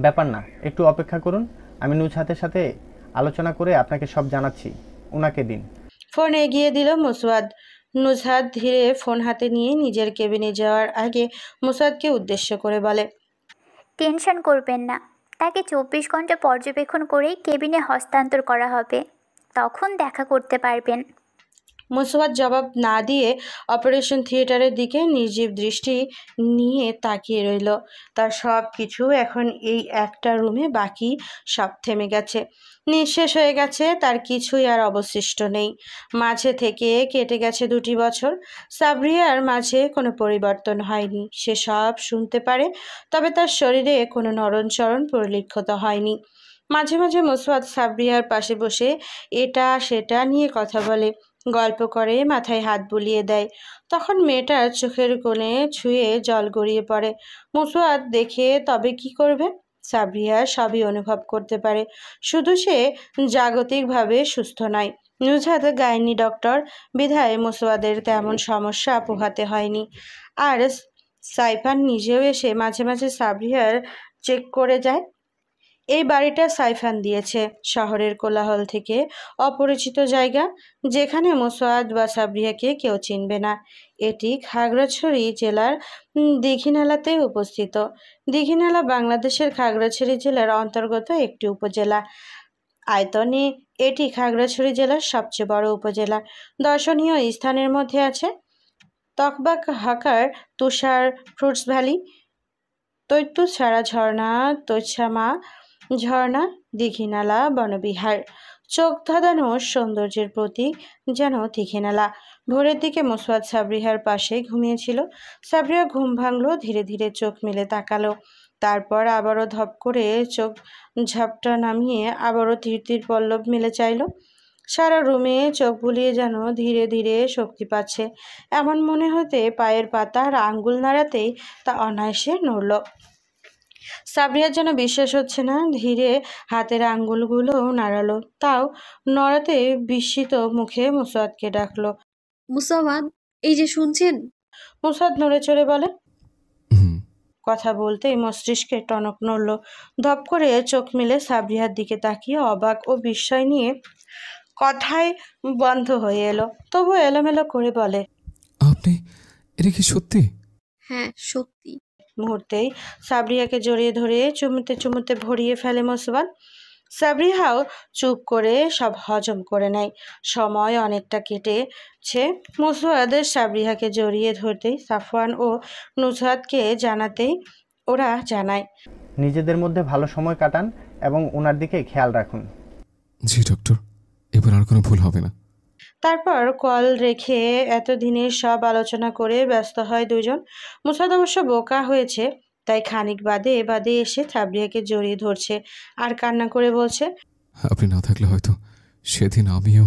ব্যাপার না, একটু অপেক্ষা করুন। আমি নুজহাতের সাথে আলোচনা করে আপনাকে সব জানাচ্ছি। ওনাকে দিন। ফোন এগিয়ে দিল মুসওয়াদ। নুজহাত ধীরে ফোন হাতে নিয়ে নিজের কেবিনে যাওয়ার আগে মুসওয়াদকে উদ্দেশ্য করে বলে, টেনশন করবেন না, তাকে 24 ঘন্টা পর্যবেক্ষণ করেই কেবিনে হস্তান্তর করা হবে, তখন দেখা করতে পারবেন। মুসওয়াদ জবাব না দিয়ে অপারেশন থিয়েটারের দিকে নির্জীব দৃষ্টি নিয়ে তাকিয়ে রইল। তার সব কিছু এখন এই একটা রুমে, বাকি সব থেমে গেছে, নিঃশেষ হয়ে গেছে, তার কিছুই আর অবশিষ্ট নেই। মাঝে থেকে কেটে গেছে 2টি বছর। সাবরিয়ার মাঝে কোনো পরিবর্তন হয়নি, সে সব শুনতে পারে, তবে তার শরীরে কোনো নড়নচড়ন পরিলক্ষিত হয়নি। মাঝে মাঝে মুসওয়াদ সাবরিয়ার পাশে বসে এটা সেটা নিয়ে কথা বলে, গল্প করে, মাথায় হাত বুলিয়ে দেয়। তখন মেয়েটার চোখের কোণে ছুঁয়ে জল গড়িয়ে পড়ে। মুসওয়াদ দেখে তবে কি করবে? সাবরিয়া সবই অনুভব করতে পারে, শুধু সে জাগতিকভাবে সুস্থ নয়। নুজহাত গাইনি ডক্টর, বিধায় মুসওয়াদের তেমন সমস্যা পোহাতে হয়নি। আর সাইফান নিজেও এসে মাঝে মাঝে সাবরিয়ার চেক করে যায়। এই বাড়িটা সাইফান দিয়েছে, শহরের কোলাহল থেকে অপরিচিত জায়গা, যেখানে মুসওয়াদ বা সাবরিয়াকে কেউ চিনবে না। এটি খাগড়াছড়ি জেলার দীঘিনালাতে অবস্থিত। দীঘিনালা বাংলাদেশের খাগড়াছড়ি জেলার অন্তর্গত একটি উপজেলা। আয়তনে এটি খাগড়াছড়ি জেলার সবচেয়ে বড় উপজেলা। দর্শনীয় স্থানের মধ্যে আছে তকবাক হাকার তুষার ফ্রুটস ভ্যালি, তৈতুছাড়া ঝর্ণা, তৈছামা ঝর্ণা, দীঘিনালা বনবিহার। চোখ ধাঁধানো সৌন্দর্যের প্রতীক যেন দীঘিনালা। ভোরের দিকে মুসওয়াদ সাবরিহার পাশে ঘুমিয়েছিল। সাবরিয়া ঘুম ভাঙল, ধীরে ধীরে চোখ মেলে তাকালো, তারপর আবারও ধপ করে চোখ ঝাপটা নামিয়ে আবারও ধীর পল্লব মেলে চাইল। সারা রুমে চোখ বুলিয়ে যেন ধীরে ধীরে শক্তি পাচ্ছে, এমন মনে হতে পায়ের পাতা আর আঙ্গুল নাড়াতেই তা অনায়াসে নড়ল। সাবরিয়ার যেন বিশ্বাস হচ্ছে না, ধীরে হাতের আঙ্গুলগুলো নাড়ালো, তাও নড়াতে বিস্মিত মুখে মুসওয়াদকে ডাকলো। মুসাওয়াদ, এই যে শুনছেন? মুসওয়াদ নড়ে চড়ে বলে। হুম। কথা বলতেই মস্তিষ্কে টনক নড়ল। ধপ করে চোখ মেলে সাবরিয়ার দিকে তাকিয়ে অবাক ও বিস্ময় নিয়ে কথাই বন্ধ হয়ে এলো, তবু এলোমেলো করে বলে, আপনি, এটা কি সত্যি? হ্যাঁ সত্যি। মুহূর্তেই সাবরিয়াকে জড়িয়ে ধরে চুমুতে চুমুতে ভরিয়ে ফেলে মুসওয়াদ। সাবরিহাও চুপ করে সব হজম করে নেয়। সময় অনেকটা কেটেছে। মুসওয়াদের সাবরিহাকে জড়িয়ে ধরতেই সাফওয়ান ও নুজহাতকে জানাতেই ওরা জানায়, নিজেদের মধ্যে ভালো সময় কাটান এবং ওনার দিকে খেয়াল রাখুন। জি ডক্টর, এবার আর কোনো ভুল হবে না। তারপর কল রেখে এতদিনের সব আলোচনা করে ব্যস্ত হয় দুজন। মুসাদ অবশ্য বোকা হয়েছে, তাই খানিক বাদে বাদে এসে সাবরিয়াকে জড়িয়ে ধরছে আর কান্না করে বলছে, আপনি না থাকলে হয়তো সেদিন আমিও।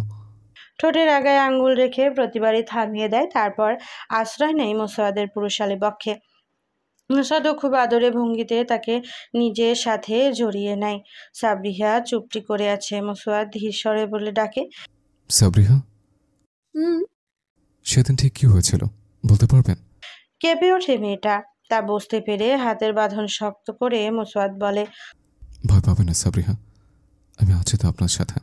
ঠোঁটের আগায় আঙ্গুল রেখে প্রতিবারই থামিয়ে দেয়, তারপর আশ্রয় নেয় মুসাদের পুরুষালী বক্ষে। মুসাদও খুব আদরে ভঙ্গিতে তাকে নিজের সাথে জড়িয়ে নেয়। সাবরিহা চুপটি করে আছে। মুসাদ ধীর স্বরে বলে ডাকে, সাবরিহা, হুম। সেদিন ঠিক কি হয়েছিল বলতে পারবেন? কেঁপে ওঠে মেয়েটা। তা বুঝতে পেরে হাতের বাঁধন শক্ত করে মুসওয়াদ বলে, ভয় পাবেন না সাবরিহা, আমি আছি তো আপনার সাথে।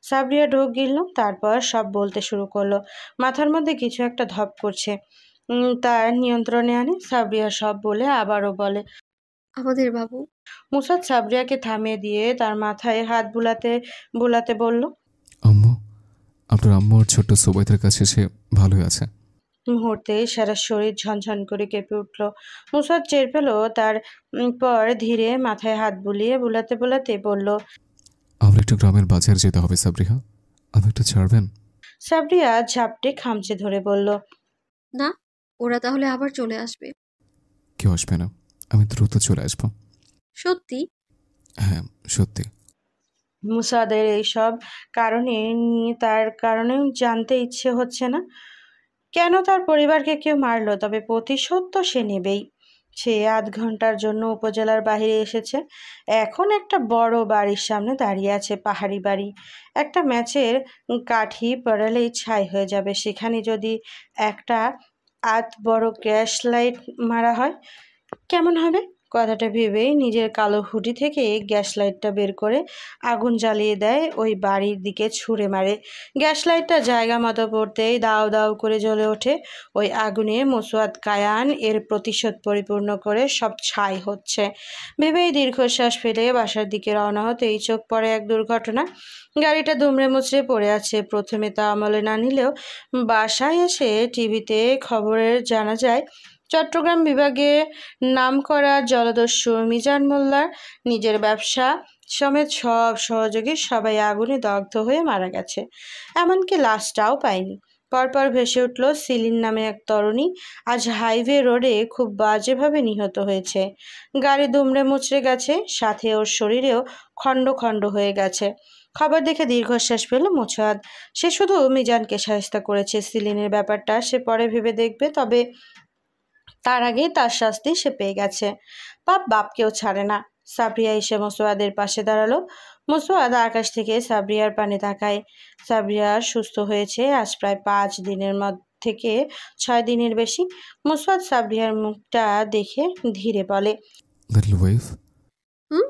সাবরিয়া ঢোক গিলল, তারপর সব বলতে শুরু করলো। মাথার মধ্যে কিছু একটা ধপ করছে, তার নিয়ন্ত্রণে আনে। সাবরিয়া সব বলে আবারও বলে, আমাদের বাবু। মুসাদ সাবরিয়াকে থামিয়ে দিয়ে তার মাথায় হাত বুলাতে বুলাতে বলল, আম্মু, আপনার আম্মু ওর ছোট্ট সুবাইদের কাছে সে ভালোই আছে। মুহূর্তে সারা শরীর ঝনঝন করে কেঁপে উঠল। মুসাদ টের পেল, তার পর ধীরে মাথায় হাত বুলিয়ে বুলাতে বুলাতে বলল, আমরা একটু গ্রামের বাজার যেতে হবে সাবরিহা, আমি একটু ছাড়বেন? সাবরিয়া ঝাপটে খামচে ধরে বলল, না, ওরা তাহলে আবার চলে আসবে। কেউ আসবে না, আমি দ্রুত চলে আসবো। সত্যি? হ্যাঁ সত্যি। মুসাদের এইসব কারণে নিয়ে তার কারণেও জানতে ইচ্ছে হচ্ছে না, কেন তার পরিবারকে কেউ মারলো, তবে প্রতিশোধ তো সে নেবেই। সে আধ ঘন্টার জন্য উপজেলার বাইরে এসেছে, এখন একটা বড় বাড়ির সামনে দাঁড়িয়ে আছে। পাহাড়ি বাড়ি, একটা ম্যাচের কাঠি পড়ালেই ছাই হয়ে যাবে। সেখানে যদি একটা বড় গ্যাস লাইট মারা হয় কেমন হবে? কথাটা ভেবেই নিজের কালো হুডি থেকে গ্যাস লাইটটা বের করে আগুন জ্বালিয়ে দেয়, ওই বাড়ির দিকে ছুঁড়ে মারে। গ্যাস লাইটটা জায়গা মতো পড়তেই দাউ দাউ করে জ্বলে ওঠে। ওই আগুনে মুসওয়াদ কায়ান এর প্রতিশোধ পরিপূর্ণ করে সব ছাই হচ্ছে ভেবেই দীর্ঘশ্বাস ফেলে বাসার দিকে রওনা হতেই চোখ পড়ে এক দুর্ঘটনা। গাড়িটা দুমড়ে মুচড়ে পড়ে আছে। প্রথমে তা আমলে না নিলেও বাসায় এসে টিভিতে খবরের জানা যায় চট্টগ্রাম বিভাগে নামকরা জলদস্যু মিজান মোল্লার নিজের ব্যবসা সমেত সব সহযোগী সবাই আগুনে দগ্ধ হয়ে মারা গেছে। এমনকি লাশটাও পায়নি। পরপর ভেসে উঠল সিলিন নামে এক তরুণী, আজ হাইওয়ে রোডে খুব বাজেভাবে নিহত হয়েছে। গাড়ি দুমড়ে মুচড়ে গেছে, সাথে ওর শরীরেও খণ্ড খণ্ড হয়ে গেছে। খবর দেখে দীর্ঘশ্বাস পেল মুছাদ। সে শুধু মিজানকে সাহায্য করেছে, সিলিনের ব্যাপারটা সে পরে ভেবে দেখবে, তবে তার আগেই তার শাস্তি সে পেয়ে গেছে। পাপ বাপকেও ছাড়ে না। সাবরিয়া এসে মুসওয়াদের পাশে দাঁড়ালো। মুসওয়াদ আকাশ থেকে সাবরিয়ার পানে তাকায়। সাবরিয়া সুস্থ হয়েছে আজ প্রায় 5 দিনের থেকে 6 দিনের বেশি। মুসওয়াদ সাবরিয়ার মুখটা দেখে ধীরে বলে, little wave, hmm?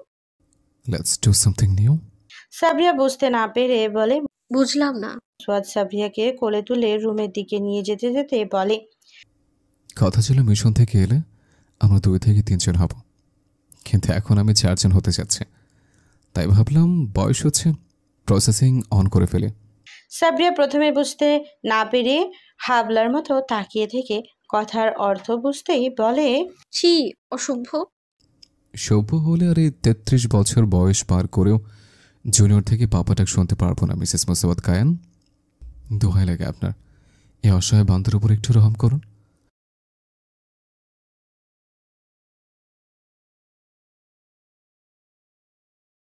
Let's do something new. Sabria বুঝতে না পেরে বলে, বুঝলাম না। মুসওয়াদ সাবরিয়াকে কোলে তুলে রুমের দিকে নিয়ে যেতে যেতে বলে, কথা ছিল মিশন থেকে এলে আমরা 2 থেকে 3 জন হব, কিন্তু এখন আমি 4 জন হতে যাচ্ছি। তাই ভাবলাম বয়স হচ্ছে, প্রসেসিং অন করে ফেলে। সাবরিয়া প্রথমে বুঝতে না পেরে হাবলার মতো তাকিয়ে থেকে কথার অর্থ বুঝতেই বলে, ছি, অসভ্য। সভ্য হলে আর এই 33 বছর বয়স পার করেও জুনিয়র থেকে পাপাটাক শুনতে পারবো না মিসেস মুসওয়াদ কায়ান। দোহাই লাগে আপনার, এই অসহায় বান্দার উপর একটু রহম করুন।